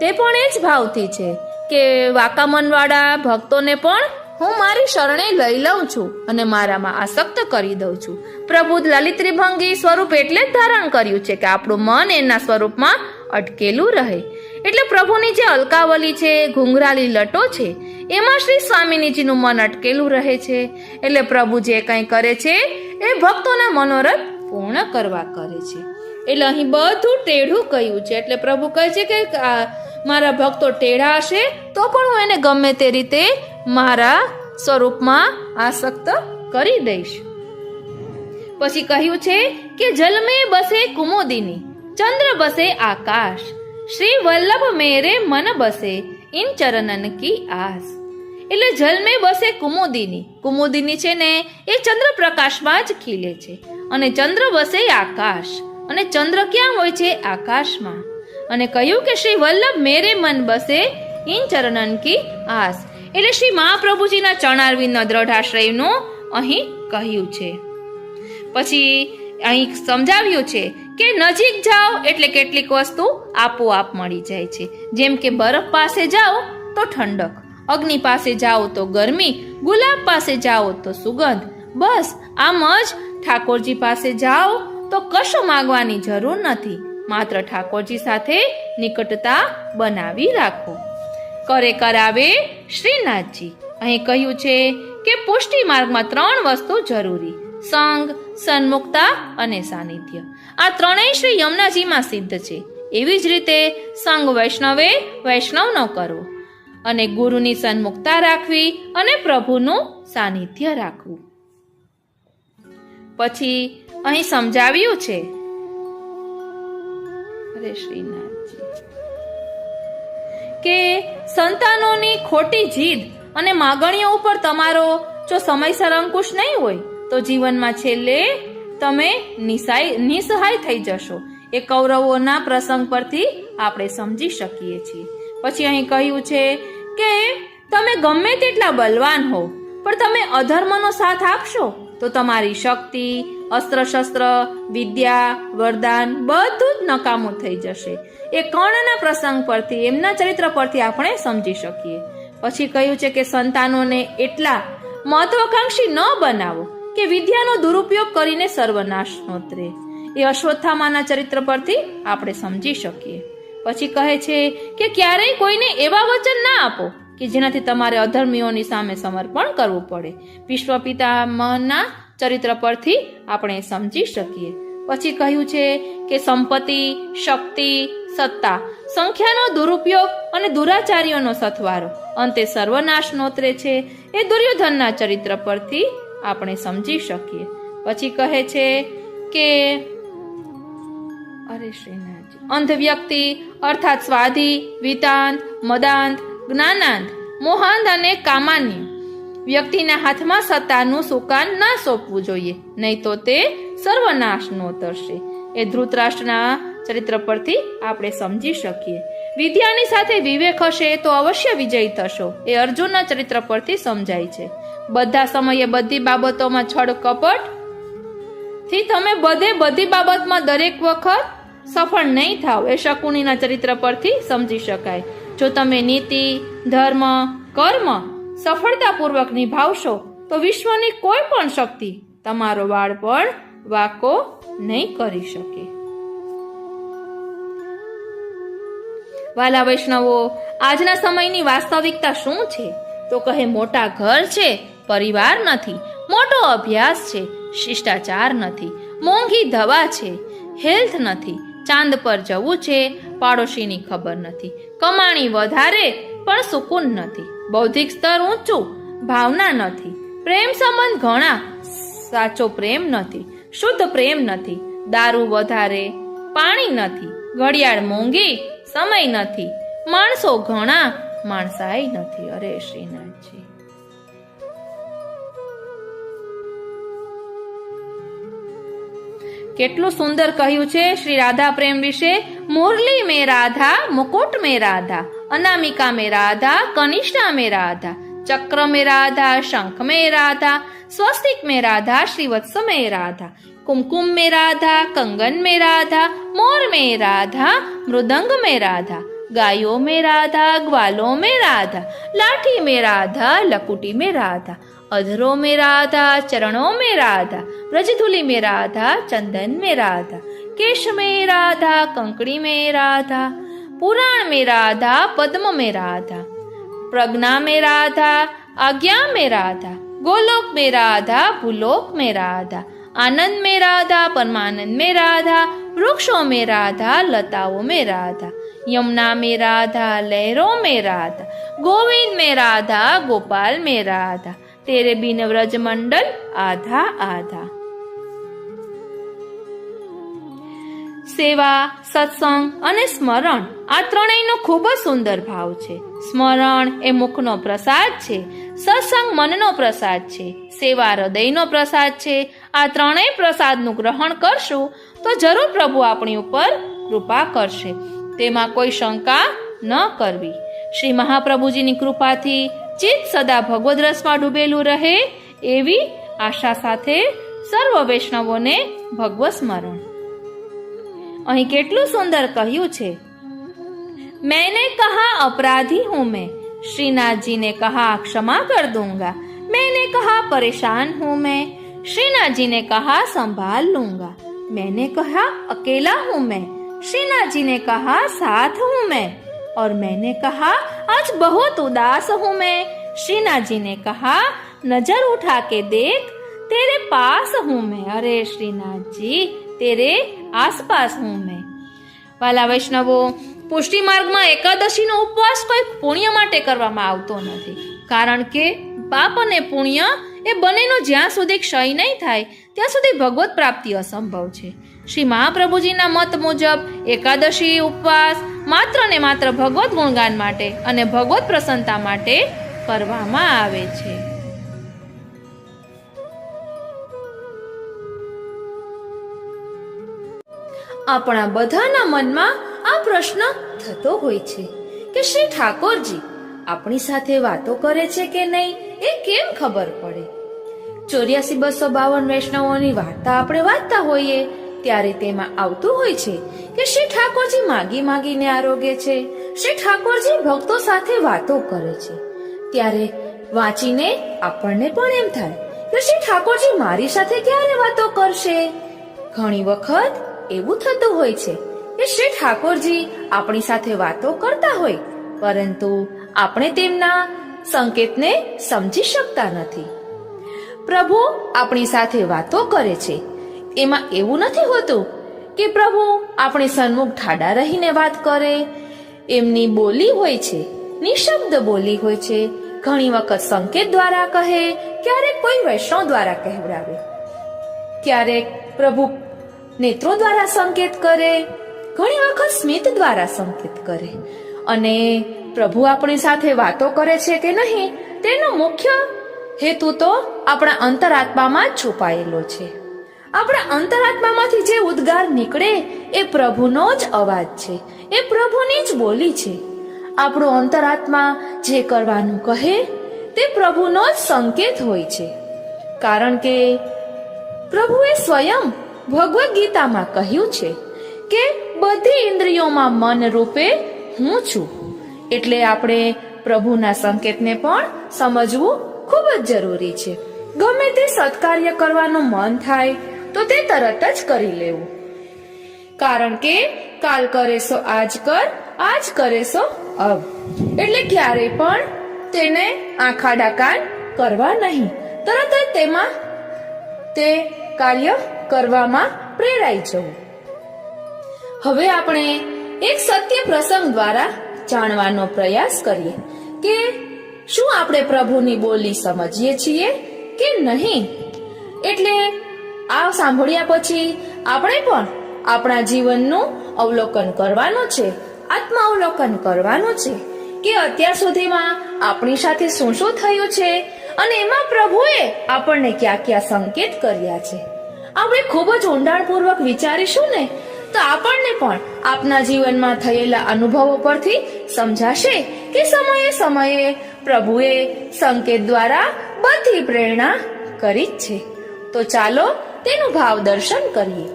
તે પણ એ જ ભાવથી છે કે વાકામનવાળા ભક્તોને પણ હું મારી શરણે લઈ લઉં છું અને મારામાં આસક્ત કરી દઉં છું। પ્રભુ લલિત ત્રિભંગી સ્વરૂપ એટલે જ ધારણ કર્યું છે કે આપણું મન એના સ્વરૂપમાં અટકેલું રહે। એટલે પ્રભુની જે અલકાવલી છે, ઘૂંઘરાલી લટો છે, એમાં શ્રી સ્વામિનીજીનું મન અટકેલું રહે છે। એટલે પ્રભુ જે કંઈ કરે છે એ ભક્તોના મનોરથ પૂર્ણ કરવા કરે છે। એટલે અહીં બધું ટેઢું કહ્યું છે। એટલે પ્રભુ કહે છે કે મારા ભક્તો ટેઢા હશે તો પણ હું એને ગમે તે રીતે મારા સ્વરૂપમાં આસક્ત કરી દઈશ। પછી કહ્યું છે કે જલ में बसे कुमुदिनी, चंद्र बसे आकाश, श्री वल्लभ मेरे मन बसे इन चरणन की आस। એટલે જલ में बसे कुमुदिनी, कुमुदिनी છે ને એ ચંદ્ર પ્રકાશમાં જ ખીલે છે અને ચંદ્ર બસે આકાશ, અને ચંદ્ર ક્યાં હોય છે? આકાશમાં। અને કહ્યું કે શ્રી વલ્લભ મેરે મન બસે ઇન ચરણન કી આસ, એટલે શ્રી મહાપ્રભુજીના ચરણારવિંદના દ્રઢાશ્રયનું અહીં કહ્યું છે। પછી અહીં સમજાવ્યું છે કે નજીક જાઓ એટલે કેટલીક વસ્તુ આપોઆપ મળી જાય છે, જેમ કે બરફ પાસે જાઓ તો ઠંડક, અગ્નિ પાસે જાઓ તો ગરમી, ગુલાબ પાસે જાઓ તો સુગંધ, બસ આમ જ ઠાકોરજી પાસે જાઓ તો કશું માંગવાની જરૂર નથી, માત્ર ઠાકોરજી સાથે નિકટતા બનાવી રાખો। કરે કરાવે શ્રીનાથજી। અહીં કહ્યું છે કે પુષ્ટિ માર્ગમાં 3 વસ્તુ જરૂરી: સંગ, સન્મુખતા અને સાનિધ્ય। આ ત્રણેય શ્રી યમુનાજીમાં સિદ્ધ છે। એવી જ રીતે સંગ વૈષ્ણવે વૈષ્ણવનો કરવો અને ગુરુની સન્મુખતા રાખવી અને પ્રભુનું સાનિધ્ય રાખવું। પછી અહીં સમજાવ્યું છે શ્રીનાથજી કે સંતાનોની ખોટી જીદ અને માગણીઓ ઉપર તમારો જો સમયસર અંકુશ નહીં હોય તો જીવનમાં છેલ્લે તમે નિસહાય થઈ જશો। એ કૌરવોના પ્રસંગ પરથી આપણે સમજી શકીએ છીએ। પછી અહીં કહ્યું છે કે તમે ગમે તેટલા બલવાન હો, પણ તમે અધર્મનો સાથ આપશો તો તમારી શક્તિ, અસ્ત્ર શસ્ત્ર, વિદ્યા, વરદાન બધું જ નકામું થઈ જશે. એ કર્ણના પ્રસંગ પરથી, એમના ચરિત્ર પરથી આપણે સમજી શકીએ. પછી કહ્યું છે કે સંતાનોને એટલા મહત્વાકાંક્ષી ન બનાવો કે વિદ્યાનો દુરુપયોગ કરીને સર્વનાશ નોતરે. એ અશ્વત્થામાના ચરિત્ર પરથી આપણે સમજી શકીએ. પછી કહે છે કે ક્યારેય કોઈને એવા વચન ના આપો કે જેનાથી તમારે અધર્મીઓની સામે સમર્પણ કરવું પડે. વિશ્વ પિતામહના ચરિત્ર પરથી આપણે સમજી શકીએ. પછી કહ્યું છે કે સંપત્તિ, શક્તિ, સત્તા, સંખ્યાનો દુરુપયોગ અને દુરાચારીઓનો સથવારો અંતે સર્વનાશ નોતરે છે. એ દુર્યોધનના ચરિત્ર પરથી આપણે સમજી શકીએ. પછી કહે છે કે અંધ વ્યક્તિ અર્થાત સ્વાધી, વિતાંત, મદાંત, જ્ઞાનાંત, મોહાંત અને કામાન્ય વ્યક્તિના હાથમાં સત્તાનું સુકાન ના સોંપવું જોઈએ, નહીં તો તે સર્વનાશ નોતરશે. એ ધૃતરાષ્ટ્રના ચરિત્ર પરથી આપણે સમજી શકીએ. વિદ્યાની સાથે વિવેક હશે તો અવશ્ય વિજયી થશો, એ અર્જુનના ચરિત્ર પરથી સમજાય છે. બધા સમયે બધી બાબતોમાં છળ કપટ થી તમે બધી બાબતમાં દરેક વખત સફળ નહીં થાવ, એ શકુનીના ચરિત્ર પરથી સમજી શકાય. જો તમે નીતિ, ધર્મ, કર્મ સફળતાપૂર્વક નિભાવશો તો વિશ્વની કોઈ પણ શક્તિ તમારો વાળ પણ વાકો નહીં કરી શકે. વાલા વૈષ્ણવો, આજના સમયની વાસ્તવિકતા શું છે? તો કહે મોટા ઘર છે, પરિવાર નથી, મોટો અભ્યાસ છે, શિષ્ટાચાર નથી, મોંઘી દવા છે, હેલ્થ નથી, ચાંદ પર જવું છે, પાડોશીની ખબર નથી, કમાણી વધારે પણ સુકૂન નથી, બૌદ્ધિક સ્તર ઊંચું, ભાવના નથી, પ્રેમ સંબંધ ઘણા, સાચો પ્રેમ નથી, શુદ્ધ પ્રેમ નથી, દારૂ વધારે, પાણી નથી, ઘડિયાળ મોંઘી, સમય નથી, માણસો ઘણા, માણસાઈ નથી. અરે શ્રીનાથજી, કેટલું સુંદર કહ્યું છે શ્રી રાધા પ્રેમ વિશે. મુરલી મે રાધા, મુકુટ મે રાધા, અનામિકા મે રાધા, કનિષ્ઠા મે રાધા, ચક્ર મે રાધા, શંખ મે રાધા, સ્વસ્તિક મે રાધા, શ્રીવત્સ મે રાધા, कुमकुम में राधा, कंगन में राधा, मोर में राधा, मृदंग में राधा, गायों में राधा, ग्वालों में राधा, लाठी में राधा, लकुटी में राधा, अधरों में राधा, चरणों में राधा, ब्रजधुली में राधा, चंदन में राधा, केश में राधा, कंकड़ी में राधा, पुराण में राधा, पद्म में राधा, प्रज्ञा में राधा, आज्ञा में राधा, गोलोक में राधा, भूलोक में राधा, आनंद में राधा, परमानंद में राधा, वृक्षों में राधा, लताओं में राधा, यमुना में राधा, लहरों में राधा, गोविंद में राधा, गोपाल में राधा, तेरे बिन व्रज मंडल आधा आधा. સેવા, સત્સંગ અને સ્મરણ આ ત્રણેયનો ખૂબ જ સુંદર ભાવ છે. સ્મરણ એ મુખનો પ્રસાદ છે, સત્સંગ મનનો પ્રસાદ છે, સેવા હૃદયનો પ્રસાદ છે. આ ત્રણેય પ્રસાદનું ગ્રહણ કરશું તો જરૂર પ્રભુ આપણી ઉપર કૃપા કરશે, તેમાં કોઈ શંકા ન કરવી. શ્રી મહાપ્રભુજીની કૃપાથી ચિત્ત સદા ભગવદ રસમાં ડૂબેલું રહે એવી આશા સાથે સર્વ વૈષ્ણવોને ભગવત સ્મરણ. અહીં કેટલું સુંદર કહ્યું છે. मैंने कहा अपराधी हूं मैं, श्रीनाथ जी ने कहा क्षमा कर दूंगा. मैंने कहा परेशान हूं मैं, श्रीनाथ जी ने कहा संभाल लूंगा. मैंने कहा अकेला हूं मैं, श्रीनाथ जी ने कहा साथ हूं मैं. और मैंने कहा आज बहुत उदास हूं मैं, श्रीनाथ जी ने कहा नजर उठा के देख तेरे पास हूं मैं. अरे श्रीनाथ जी तेरे आसपास हूं मैं. વાલા વૈષ્ણવો, પુષ્ટિ માર્ગમાં એકાદશીનો ઉપવાસ કોઈ પુણ્ય માટે કરવામાં આવતો નથી, કારણ કે પાપ અને પુણ્ય એ બંનેનો જ્યાં સુધી ક્ષય નહીં થાય ત્યાં સુધી ભગવત પ્રાપ્તિ અસંભવ છે. શ્રી મહાપ્રભુજીના મત મુજબ એકાદશી ઉપવાસ માત્ર ને માત્ર ભગવત ગુણગાન માટે અને ભગવત પ્રસન્નતા માટે કરવામાં આવે છે. આપણા બધાના મનમાં આ પ્રશ્ન થતો હોય છે કે શ્રી ઠાકોરજી, આપણી સાથે વાતો કરે છે કે નહીં એ કેમ ખબર પડે? 84,252 વૈષ્ણવોની વાર્તા આપણે વાંચતા હોઈએ ત્યારે તેમાં આવતું હોય છે કે શ્રી ઠાકોરજી માગી માગીને આરોગ્ય છે, શ્રી ઠાકોરજી ભક્તો સાથે વાતો કરે છે. ત્યારે વાંચીને આપણને પણ એમ થાય કે શ્રી ઠાકોરજી મારી સાથે ક્યારે વાતો કરશે? ઘણી વખત એવું થતું હોય છે કે શ્રી ઠાકોરજી આપણી સાથે વાતો કરતા હોય, પરંતુ આપણે તેમના સંકેતને સમજી શકતા નથી. પ્રભુ આપણી સાથે વાતો કરે છે એમાં એવું નથી હોતું કે પ્રભુ આપણી સન્મુખ ઠાડા રહીને વાત કરે. એમની બોલી હોય છે, નિશબ્દ બોલી હોય છે. ઘણી વખત સંકેત દ્વારા કહે, ક્યારેક કોઈ વૈષ્ણવ દ્વારા કહેવડાવે, ક્યારેક પ્રભુ નેત્રો દ્વારા સંકેત કરે, ઘણી વખત સ્મિત દ્વારા સંકેત કરે. અને પ્રભુ આપણી સાથે વાતો કરે છે કે નહીં તેનો મુખ્ય હેતુ તો આપણા અંતરાત્મામાં જ છુપાયેલો છે. આપણા અંતરાત્મામાંથી જે ઉદ્ગાર નીકળે એ પ્રભુનો જ અવાજ છે, એ પ્રભુની જ બોલી છે. આપણો અંતરાત્મા જે કરવાનું કહે તે પ્રભુનો જ સંકેત હોય છે. કારણ કે પ્રભુએ સ્વયં ભગવદ્ ગીતામાં કહ્યું છે કે બધી ઇન્દ્રિયોમાં મન રૂપે હું છું. એટલે આપણે પ્રભુના સંકેતને પણ સમજવું ખૂબ જ જરૂરી છે. ગમે તે સત્કાર્ય કરવાનું મન થાય તો તે તરત જ કરી લેવું, કારણ કે કાલ કરે સો આજ કર, આજ કરે સો અબ. એટલે ક્યારેય પણ તેને આંખા ડાકાન કરવા નહીં, તરત જ તેમાં તે કાર્ય કરવામાં પ્રેરાઈ જવું. હવે આપણે એક સત્ય પ્રસંગ દ્વારા જાણવાનો પ્રયાસ કરીએ કે શું આપણે પ્રભુની બોલી સમજીએ છીએ કે નહીં. એટલે આ સાંભળ્યા પછી આપણે પણ આપણા જીવનનું અવલોકન કરવાનું છે, આત્માવલોકન કરવાનું છે કે અત્યાર સુધીમાં આપણી સાથે શું શું થયું છે અને એમાં પ્રભુએ આપણને કયા કયા સંકેત કર્યા છે. આપણે ખૂબ જ ઊંડાણપૂર્વક વિચારીશું ને તો આપણને પણ આપના જીવનમાં થયેલા અનુભવો પરથી સમજાશે કે સમયે સમયે પ્રભુએ સંકેત દ્વારા બધી પ્રેરણા કરી જ છે. તો ચાલો તેનું ભાવ દર્શન કરીએ.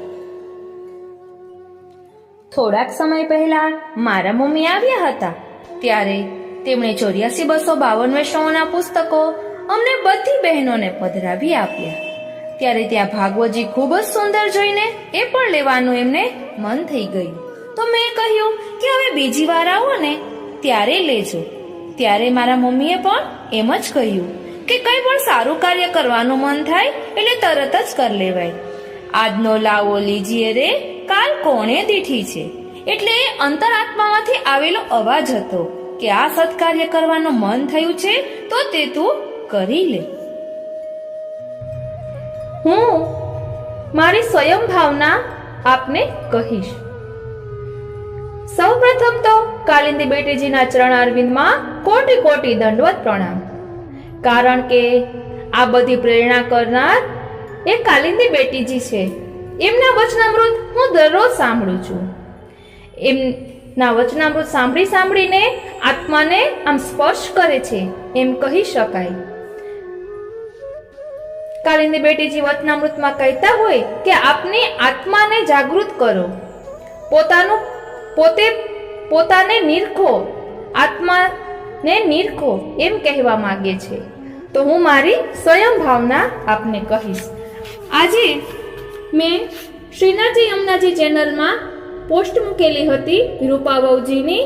થોડાક સમય પહેલા મારા મમ્મી આવ્યા હતા, ત્યારે તેમણે 84,252 વૈષ્ણવોના પુસ્તકો અમને બધી બહેનોને પધરાવી આપ્યા. ત્યારે ત્યાં ભાગવતજી ખૂબ જ સુંદર જોઈને એ પણ લેવાનું એમને મન થઈ ગયું. તો મેં કહ્યું કે હવે બીજી વાર આવો ને ત્યારે લેજો. ત્યારે મારા મમ્મીએ પણ એમ જ કહ્યું કે કંઈ પણ સારું કાર્ય કરવાનું મન થાય એટલે તરત જ કરી લેવાય. આજનો લાવો લીજીએ રે, કાલ કોણે દીઠી છે. એટલે એ અંતરાત્મામાંથી આવેલો અવાજ હતો કે આ સત્કાર્ય કરવાનું મન થયું છે તો તે તું કરી લે. હું મારી સ્વયં ભાવના આપને કહીશ. સૌપ્રથમ તો કાલિંદી બેટીજીના ચરણારવિંદમાં કોટી કોટી દંડવત પ્રણામ. કારણ કે આ બધી પ્રેરણા કરનાર એ કાલિંદી બેટીજી છે. એમના વચનામૃત હું દરરોજ સાંભળું છું. એમના વચનામૃત સાંભળી સાંભળીને આત્માને આમ સ્પર્શ કરે છે એમ કહી શકાય. કાલિંદી બેટીજી વચનામૃતમાં કહેતા હોય કે આપની આત્માને જાગૃત કરો, પોતાને નિરખો, આત્માને નિરખો એમ કહેવા માંગે છે. તો હું મારી સ્વયં ભાવના આપને કહીશ. આજે મેં શ્રીનાથજી યમુનાજી ચેનલમાં પોસ્ટ મૂકેલી હતી રૂપાવવજીની.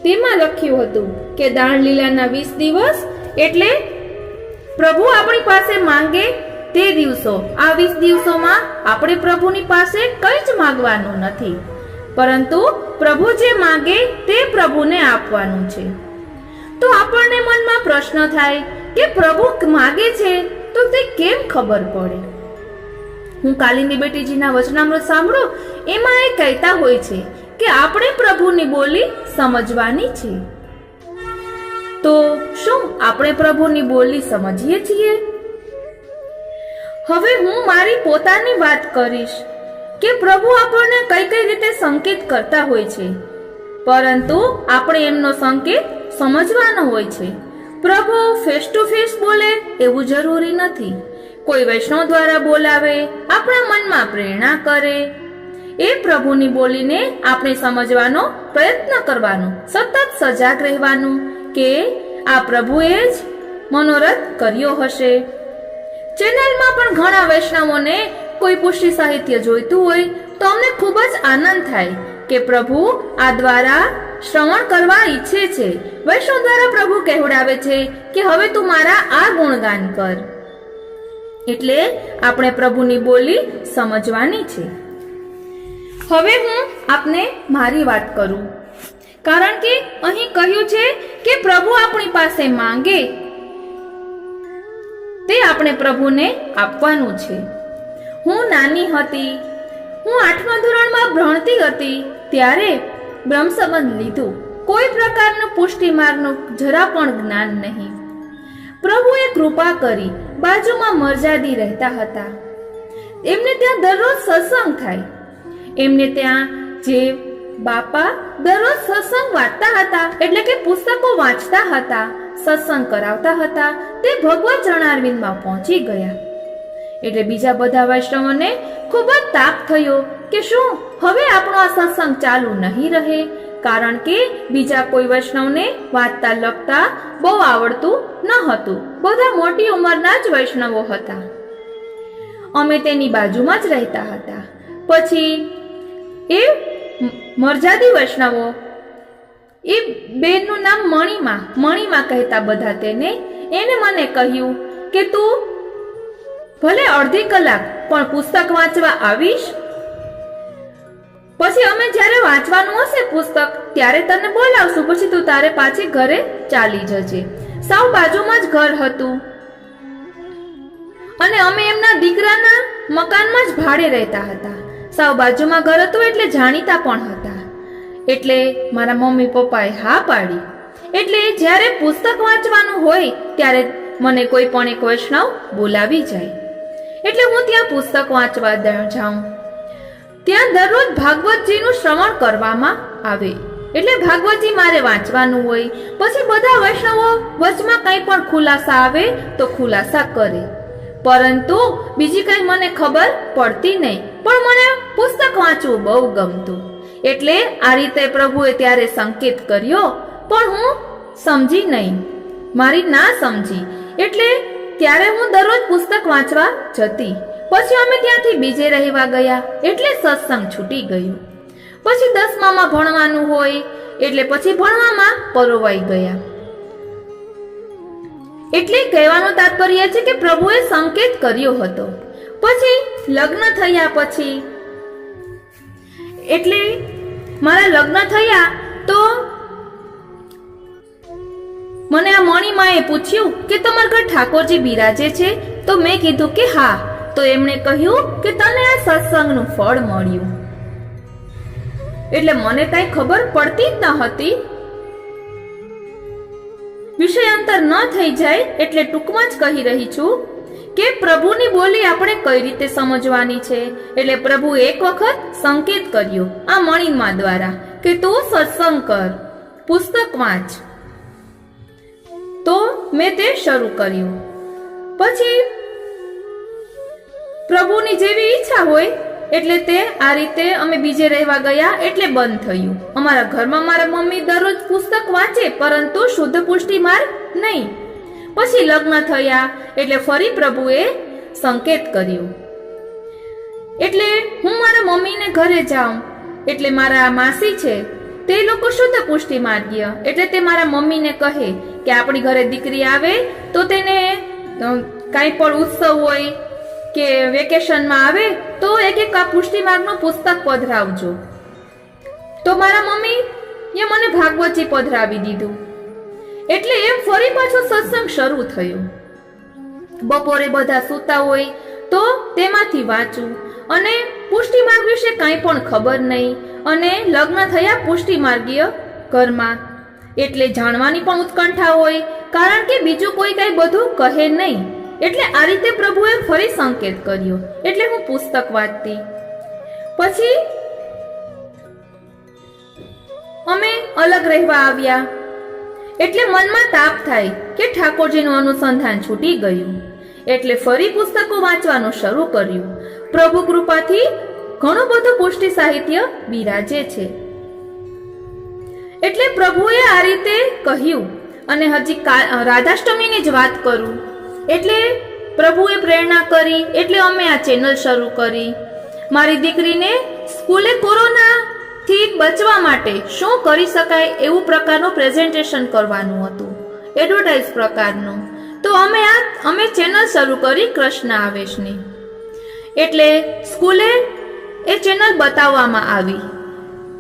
તેમાં લખ્યું હતું કે દાણ લીલાના 20 દિવસ એટલે પ્રભુ આપણી પાસે માંગે તે દિવસો. આ 20 દિવસોમાં આપણે પ્રભુની પાસે કંઈ જ માંગવાનું નથી, પરંતુ પ્રભુ જે માંગે તે પ્રભુને આપવાનું છે. તો આપણને મનમાં પ્રશ્ન થાય કે પ્રભુ માંગે છે તો તે કેમ ખબર પડે? હું કાલિંદી બેટીજીના વચનામૃત સાંભળું એમાં એ કહેતા હોય છે કે આપણે પ્રભુની બોલી સમજવાની છે. તો શું આપણે પ્રભુની બોલી સમજીએ છીએ? હવે હું મારી પોતાની વાત કરીશ કે પ્રભુ આપણને કઈ કઈ રીતે સંકેત કરતા હોય છે, પરંતુ આપણે એમનો સંકેત સમજવાનો હોય છે. પ્રભુ ફેસ ટુ ફેસ બોલે એવું જરૂરી નથી. કોઈ વૈષ્ણવ દ્વારા બોલાવે, આપણા મનમાં પ્રેરણા કરે, એ પ્રભુની બોલીને આપણે સમજવાનો પ્રયત્ન કરવાનો, સતત સજાગ રહેવાનું કે આ પ્રભુએ જ મનોરથ કર્યો હશે. ચેનલમાં પણ ઘણા વૈષ્ણવોને કોઈ પુષ્ટિ સાહિત્ય જોઈતું હોય તો અમને ખૂબ જ આનંદ થાય કે પ્રભુ આ દ્વારા શ્રવણ કરવા ઈચ્છે છે. વૈષ્ણવ દ્વારા પ્રભુ કહેવડાવે છે કે હવે તું મારા આ ગુણગાન કર. એટલે આપણે પ્રભુની બોલી સમજવાની છે. હવે હું આપને મારી વાત કરું, કારણ કે અહીં કહ્યું છે કે પ્રભુ આપણી પાસે માંગે તે આપણે પ્રભુને આપવાનું છે. હું નાની હતી, હું 8મા ધોરણમાં ભણતી હતી ત્યારે બ્રહ્મસંબંધ લીધું. કોઈ પ્રકારનું પુષ્ટિ માર્ગનું જરા પણ જ્ઞાન નહીં. પ્રભુએ કૃપા કરી, બાજુમાં મરજાદી રહેતા હતા. એમને ત્યાં દરરોજ સત્સંગ થાય. એમને ત્યાં જે બાપા દરરોજ સત્સંગ વાંચતા હતા, એટલે કે પુસ્તકો વાંચતા હતા, સત્સંગ કરાવતા હતા, તે ભગવત ચરણારવિંદમાં પહોંચી ગયા. એટલે બીજા બધા વૈષ્ણવોને ખૂબ જ તાપ થયો કે શું હવે આપણો આ સત્સંગ ચાલુ નહીં રહે, કારણ કે બીજા કોઈ વૈષ્ણવને વાંચતા લખતા બહુ આવડતું ન હતું. બધા મોટી ઉંમરના જ વૈષ્ણવો હતા. અમે તેની બાજુમાં જ રહેતા હતા. પછી એ મરજાદી વૈષ્ણવો, એ બેનનું નામ મણીમાં કહેતા બધા તેને, એને મને કહ્યું કે તું ભલે અડધી કલાક પણ પુસ્તક વાંચવા આવીશ. પછી અમે જ્યારે વાંચવાનું હશે પુસ્તક ત્યારે તને બોલાવશું, પછી તું તારે પાછી ઘરે ચાલી જજે. સાવ બાજુમાં જ ઘર હતું અને અમે એમના દીકરાના મકાનમાં જ ભાડે રહેતા હતા. સાવ બાજુમાં ઘર હતું એટલે જાણીતા પણ હતા. એટલે મારા મમ્મી પપ્પાએ હા પાડી. એટલે જ્યારે પુસ્તક વાંચવાનું હોય ત્યારે મને કોઈ પણ એક વૈષ્ણવ બોલાવી જાય. એટલે હું ત્યાં પુસ્તક વાંચવા જાઉં. ત્યાં દરરોજ ભાગવતજીનું શ્રવણ કરવામાં આવે. એટલે ભાગવતજી મારે વાંચવાનું હોય. પછી બધા વૈષ્ણવો વચમાં કંઈ પણ ખુલાસા આવે તો ખુલાસા કરે, પરંતુ બીજી કંઈ મને ખબર પડતી નહીં. પણ મને પુસ્તક વાંચવું બહુ ગમતું. એટલે આ રીતે પ્રભુએ ત્યારે સંકેત કર્યો, પણ હું સમજી નહીં, મારી ના સમજી. એટલે ત્યારે હું દરરોજ પુસ્તક વાંચવા જતી. પછી અમે ત્યાંથી બીજે રહેવા ગયા, એટલે સત્સંગ છૂટી ગયું. પછી 10મામાં ભણવાનું હોય એટલે પછી ભણવામાં પરોવાઈ ગયા. એટલે કહેવાનું તાત્પર્ય છે કે પ્રભુએ સંકેત કર્યો હતો. પછી લગ્ન થયા પછી, એટલે મારા લગ્ન થયા તો મને આ મણીમાએ પૂછ્યું કે તમારા ઘર ઠાકોરજી બિરાજે છે? તો મેં કીધું કે હા. તો એમણે કહ્યું કે તને આ સત્સંગનું ફળ મળ્યું. એટલે મને કઈ ખબર પડતી જ ન હતી. વિષયાંતર ન થઈ જાય એટલે ટૂંકમાં જ કહી રહી છું કે પ્રભુની બોલી આપણે કઈ રીતે સમજવાની છે. એટલે પ્રભુ એક વખત સંકેત કર્યો આ મણીમા દ્વારા કે તું સત્સંગ કર, પુસ્તક વાંચ. તો મેં તે શરૂ કર્યું. પછી પ્રભુની જેવી ઈચ્છા હોય એટલે તે આ રીતે અમે બીજે રહેવા ગયા એટલે બંધ થયું. અમારા ઘરમાં મારા મમ્મી દરરોજ પુસ્તક વાંચે, પરંતુ શુદ્ધ પુષ્ટિ માર્ગ નહીં. પછી લગ્ન થયા એટલે ફરી પ્રભુએ સંકેત કર્યો. એટલે હું મારા મમ્મીને ઘરે જાઉં એટલે મારા માસી છે તે લોકો શુદ્ધ પુષ્ટિ માર્ગીય. એટલે તે મારા મમ્મીને કહે કે આપણી ઘરે દીકરી આવે તો તેને કાંઈ પણ ઉત્સવ હોય કે વેકેશનમાં આવે તો એક આ પુષ્ટિ માર્ગનું પુસ્તક પધરાવજો. તો મારા મમ્મી એ મને ભાગવતજી પધરાવી દીધું. એટલે એમ ફરી પાછો સત્સંગ શરૂ થયો. બપોરે બધા સૂતા હોય તો તેમાંથી વાંચું, અને પુષ્ટિ માર્ગ વિશે કાંઈ પણ ખબર નહીં. અને લગ્ન થયા પુષ્ટિ માર્ગીય ઘરમાં એટલે જાણવાની પણ ઉત્કંઠા હોય, કારણ કે બીજું કોઈ કઈ બધું કહે નહીં. એટલે આ રીતે પ્રભુએ ફરી સંકેત કર્યો એટલે હું પુસ્તક વાંચતી. પછી અમે અલગ રહેવા આવ્યા એટલે મનમાં તાપ થાય કે ઠાકોરજીનું અનુસંધાન છૂટી ગયું. એટલે ફરી પુસ્તકો વાંચવાનું શરૂ કર્યું. પ્રભુ કૃપાથી ઘણું બધું પુષ્ટિ સાહિત્ય બિરાજે છે. એટલે પ્રભુએ આ રીતે કહ્યું. અને હજી રાધાષ્ટમીની જ વાત કરું. એટલે પ્રભુએ પ્રેરણા કરી એટલે અમે આ ચેનલ શરૂ કરી. મારી દીકરીને સ્કૂલે કોરોનાથી બચવા માટે શું કરી શકાય એવું પ્રકારનું પ્રેઝન્ટેશન કરવાનું હતું, એડવર્ટાઇઝ પ્રકારનું. તો અમે ચેનલ શરૂ કરી કૃષ્ણ આવેશની. એટલે સ્કૂલે એ ચેનલ બતાવવામાં આવી.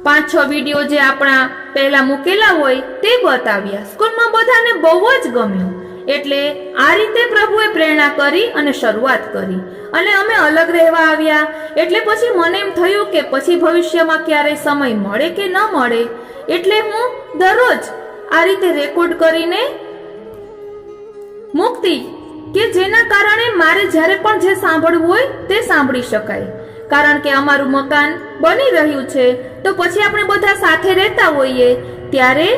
5-6 વિડીયો જે આપણા પહેલા મૂકેલા હોય તે બતાવ્યા. સ્કૂલમાં બધાને બહુ જ ગમ્યું. એટલે આ રીતે પ્રભુએ પ્રેરણા કરી અને શરૂઆત કરી. અને અમે અલગ રહેવા આવ્યા. એટલે પછી મને એમ થયું કે પછી ભવિષ્યમાં ક્યારેય સમય મળે કે ન મળે, એટલે હું દરરોજ આ રીતે રેકોર્ડ કરીને મૂકતી કે જેના કારણે મારે જ્યારે પણ જે સાંભળવું હોય તે સાંભળી શકાય. કારણ કે અમારું મકાન બની રહ્યું છે, તો પછી આપણે બધા સાથે રહેતા હોઈએ ત્યારે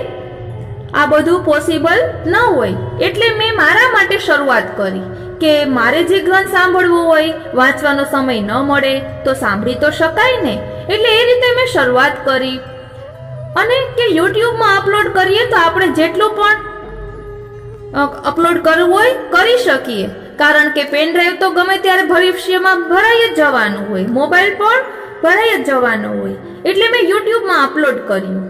આ બધું પોસિબલ ન હોય. એટલે મેં મારા માટે શરૂઆત કરી કે મારે જે ગ્રંથ સાંભળવું હોય, વાંચવાનો સમય ન મળે તો સાંભળી તો શકાય ને. એટલે એ રીતે મેં શરૂઆત કરી. અને કે યુટ્યુબમાં અપલોડ કરીએ તો આપણે જેટલું પણ અપલોડ કરવું હોય કરી શકીએ. કારણ કે પેન ડ્રાઈવ તો ગમે ત્યારે ભવિષ્યમાં ભરાઈ જ જવાનું હોય, મોબાઈલ પણ ભરાઈ જ જવાનો હોય. એટલે મેં યુટ્યુબમાં અપલોડ કર્યું.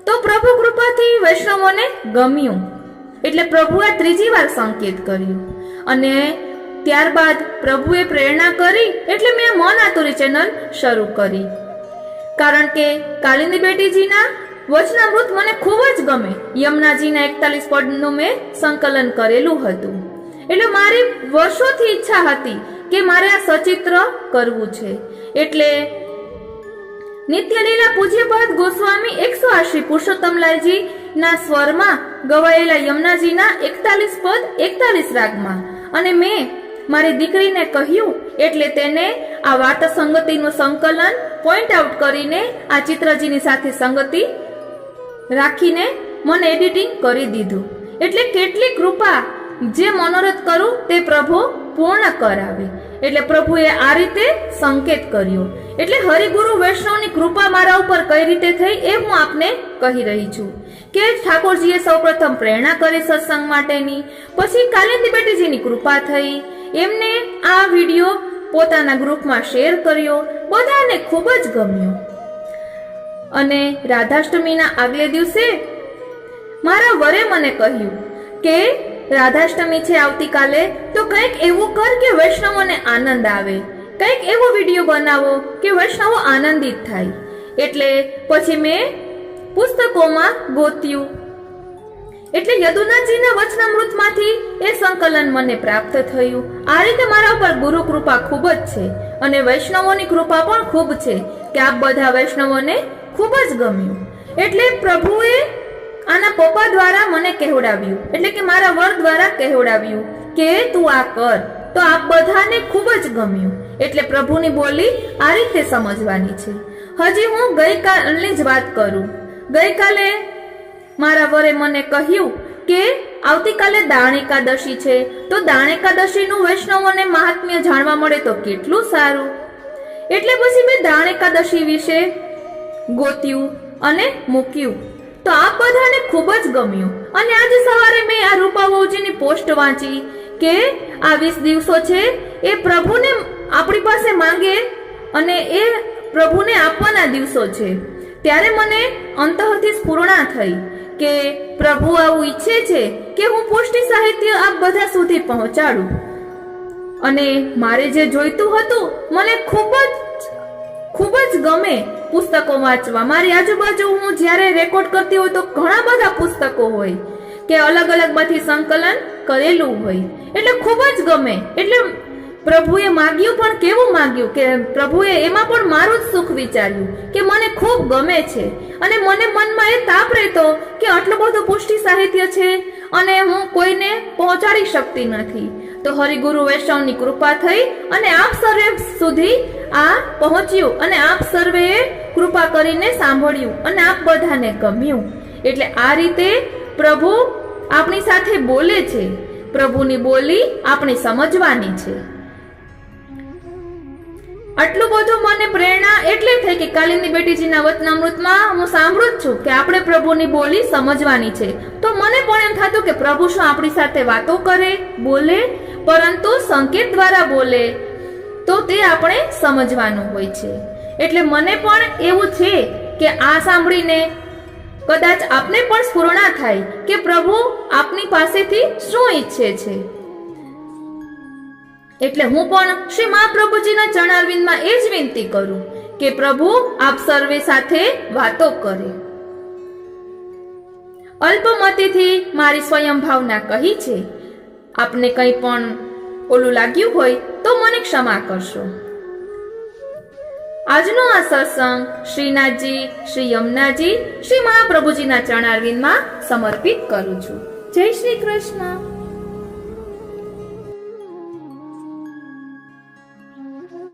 તો પ્રભુ કૃપાથી વૈષ્ણવોને ગમ્યું. એટલે પ્રભુએ 3જી વાર સંકેત કર્યું. અને ત્યારબાદ પ્રભુએ પ્રેરણા કરી એટલે મેં મન આતુરી ચેનલ શરૂ કરી. કારણ કે કાલિંદી બેટીજીના વચનામૃત મને ખૂબ જ ગમે. યમુનાજીના 41 પદનું મેં સંકલન કરેલું હતું. એટલે મારી વર્ષોથી ઈચ્છા હતી કે મારે આ સચિત્ર કરવું છે. એટલે નિત્યલીલા પૂજ્યપાદ ગોસ્વામી 108 પુરુષોત્તમલાલજી ના સ્વરમાં ગવાયેલા યમુનાજીના 41 પદ 41 રાગમાં. અને મેં મારી દીકરીને કહ્યું એટલે તેને આ વાર્તા સંગતિનું સંકલન પોઈન્ટ આઉટ કરીને આ ચિત્રજીની સાથે સંગતિ રાખીને મને એડિટિંગ કરી દીધું. એટલે કેટલી કૃપા, જે મનોરથ કરું તે પ્રભુ પૂર્ણ કરાવે. એટલે પ્રભુએ આ રીતે સંકેત કર્યો. એટલે હરિગુરુ વૈષ્ણવની કૃપા મારા ઉપર કઈ રીતે થઈ એ હું આપને કહી રહી છું. કે ઠાકોરજીએ સૌપ્રથમ પ્રેરણા કરી સત્સંગ માટેની, પછી કાલિંદી બેટીજીની કૃપા થઈ. એમને આ વિડીયો પોતાના ગ્રુપમાં શેર કર્યો, બધાને ખૂબ જ ગમ્યો. અને રાધાષ્ટમીના આગલે દિવસે મારા વરે મને કહ્યું કે રાધાષ્ટમી છે આવતીકાલે, તો કંઈક એવું કર કે વૈષ્ણવોને આનંદ આવે, કંઈક એવો વિડીયો બનાવો કે વૈષ્ણવો આનંદિત થાય. એટલે પછી મેં પુસ્તકોમાં ગોત્યું. એટલે યદુનાથજીના વચનામૃતમાંથી એ સંકલન મને પ્રાપ્ત થયું. આ રીતે મારા ઉપર ગુરુ કૃપા ખૂબ જ છે. અને વૈષ્ણવોની કૃપા પણ ખૂબ છે કે આ બધા વૈષ્ણવોને ખૂબ જ ગમ્યું. એટલે પ્રભુએ આના પપ્પા દ્વારા મને કહેવડાવ્યું, એટલે કે મારા વર દ્વારા કહેવડાવ્યું કે તું આ કર. તો આ બધાને ખૂબ જ ગમ્યું. એટલે પ્રભુની બોલી આ રીતે સમજવાની છે. હજી હું ગઈકાલની જ વાત કરું. ગઈકાલે મારા વરે મને કહ્યું કે આવતીકાલે દાણ એકાદશી છે, તો દાણ એકાદશીનું વૈષ્ણવોને મહાત્મ્ય જાણવા મળે તો કેટલું સારું. એટલે પછી મેં દાણ એકાદશી વિશે ગોત્યું અને મૂક્યું. તો આ બધાને ખૂબ જ ગમ્યું. અને આજે સવારે મેં આ રૂપાવોજીની પોસ્ટ વાંચી કે આ 20 દિવસો છે એ પ્રભુને આપણી પાસે માંગે અને એ પ્રભુને આપવાના દિવસો છે. ત્યારે મને અંતઃથી સ્ફુરણા થઈ કે પ્રભુ આવું ઈચ્છે છે કે હું પુષ્ટિ સાહિત્ય આપ બધા સુધી પહોંચાડું. અને મારે જે જોઈતું હતું, મને ખૂબ જ ગમે પુસ્તકો વાંચવા. મારી આજુબાજુ હું જ્યારે રેકોર્ડ કરતી હોય તો ઘણા બધા પુસ્તકો હોય કે અલગ અલગ માંથી સંકલન કરેલું હોય. એટલે ખૂબ જ ગમે. એટલે પ્રભુએ માગ્યું પણ કેવું માગ્યું કે પ્રભુએ એમાં પણ મારું જ સુખ વિચાર્યું કે મને ખૂબ ગમે છે. અને મને મનમાં એ તાપ રહેતો કે આટલું બધું પુષ્ટિ સાહિત્ય છે અને હું કોઈને પહોંચાડી શકતી નથી. તો હરિગુરુ વૈષ્ણવની કૃપા થઈ અને આપ સર્વે સુધી આ પહોંચ્યું અને આપ સર્વેએ કૃપા કરીને સાંભળ્યું અને આપ બધાને ગમ્યું. એટલે આ રીતે પ્રભુ આપણી સાથે બોલે છે, પ્રભુની બોલી આપણે સમજવાની છે. આટલું બધું મને પ્રેરણા એટલે થઈ કે કાલિંદી બેટીજીના વચનામૃતમાં હું સાંભળું જ છું કે આપણે પ્રભુની બોલી સમજવાની છે. તો મને પણ એમ થતું કે પ્રભુ શું આપણી સાથે વાતો કરે, બોલે, પરંતુ સંકેત દ્વારા બોલે તો તે આપણે સમજવાનું હોય છે. એટલે મને પણ એવું છે કે આ સાંભળીને કદાચ આપને પણ સ્ફુરણા થાય કે પ્રભુ આપની પાસેથી શું ઈચ્છે છે. એટલે હું પણ શ્રી મહાપ્રભુજીના ચરણારવિંદમાં એ જ વિનંતી કરું કે પ્રભુ આપ સર્વે સાથે વાતો કરે. અલ્પમતીથી મારી સ્વયં ભાવના કહી છે. આપને કંઈ પણ ઓલું લાગ્યું હોય તો મને ક્ષમા કરશો. આજનો આ સત્સંગ શ્રીનાથજી, શ્રી યમુનાજી, શ્રી મહાપ્રભુજીના ચરણારવિંદમાં સમર્પિત કરું છું. જય શ્રી કૃષ્ણ.